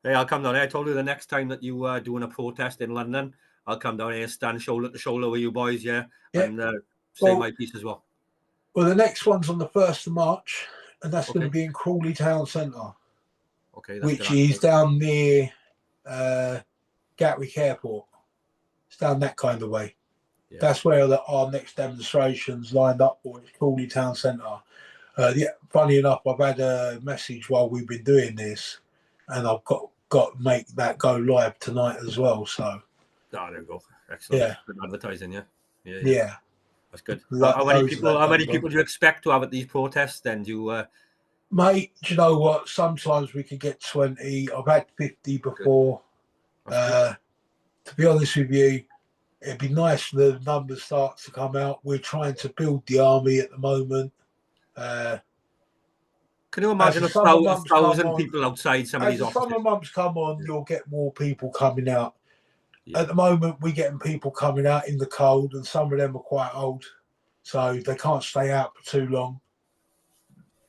Hey, I'll come down here. I told you the next time that you are doing a protest in London, I'll come down here and stand shoulder to shoulder with you boys, and say my piece as well. Well, the next one's on the 1st of March, and that's going to be in Crawley Town Centre. Okay, which is down near Gatwick Airport. It's down that kind of way. Yeah. That's where our next demonstration's lined up for. It's Crawley Town Centre. Funny enough, I've had a message while we've been doing this, and I've got to make that go live tonight as well. So, there we go. Excellent. Yeah. Good advertising. Yeah. That's good. How many people do you expect to have at these protests? Then Mate, do you know what? Sometimes we can get 20. I've had 50 before. To be honest with you, it'd be nice if the numbers start to come out. We're trying to build the army at the moment. Can you imagine 1,000 people outside some of these offices? As the summer months come on, you'll get more people coming out. Yeah. At the moment, we're getting people coming out in the cold, and some of them are quite old, so they can't stay out for too long.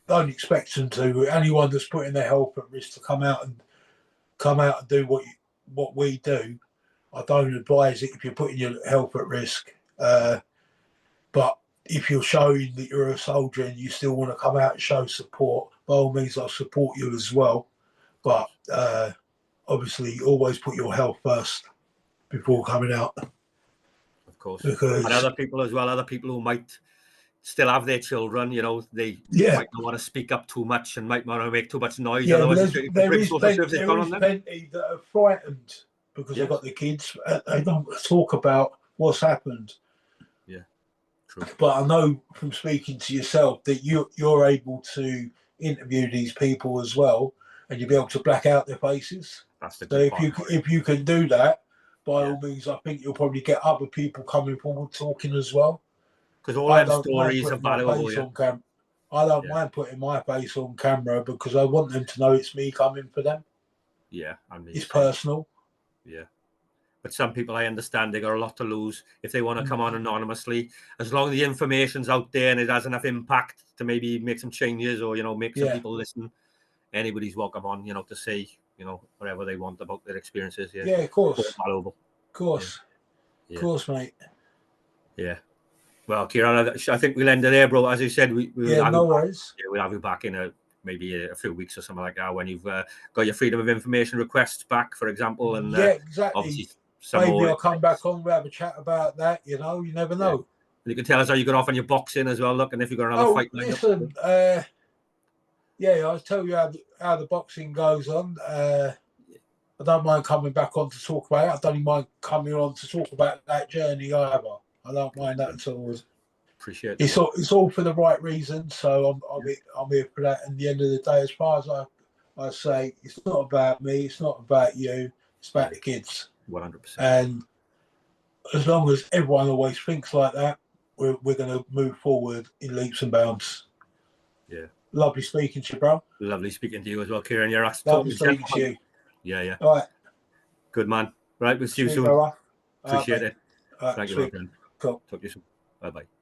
Don't expect them to. Anyone that's putting their health at risk to come out and do what we do, I don't advise it if you're putting your health at risk. But if you're showing that you're a soldier and you still want to come out and show support, by all means, I'll support you as well. But obviously, always put your health first before coming out. Of course. And other people as well, other people who might still have their children, you know, they might not want to speak up too much and might want to make too much noise. Yeah, there is plenty that are frightened because they've got their kids. They don't talk about what's happened. Yeah, true. But I know from speaking to yourself that you're able to interview these people as well, and you'll be able to black out their faces. That's the good part. If you can do that, by all means, I think you'll probably get other people coming forward talking as well. Because all them stories are valuable. I don't mind putting my face on camera because I want them to know it's me coming for them. Yeah, it's personal. Yeah. But some people, I understand, they got a lot to lose if they want to come on anonymously. As long as the information's out there and it has enough impact to maybe make some changes or, you know, make some people listen, anybody's welcome on, you know, to say, you know, whatever they want about their experiences. Yeah, of course. Of course. Of course, mate. Yeah. Well, Kieran, I think we'll end it there, bro. As you said, we'll have you back in maybe a few weeks or something like that when you've got your freedom of information requests back, for example. And exactly. Maybe I'll come back on. We'll have a chat about that. You know, you never know. And you can tell us how you got off on your boxing as well. Look, and if you've got another fight lined up. I'll tell you how the boxing goes on. I don't mind coming back on to talk about it. I don't even mind coming on to talk about that journey either. I don't mind that at all. Appreciate it. It's all for the right reason. So I'm here for that. And at the end of the day, as far as I say, it's not about me. It's not about you. It's about the kids. 100%. And as long as everyone always thinks like that, we're going to move forward in leaps and bounds. Yeah. Lovely speaking to you, bro. Lovely speaking to you as well, Kieran. You're Lovely totally speaking to gentleman. you. Yeah. All right. Good man. Right, we'll see you Sweet, soon. brother. Appreciate it. All right, Thank you, sweet. my friend. Cool. Talk to you soon. Bye-bye.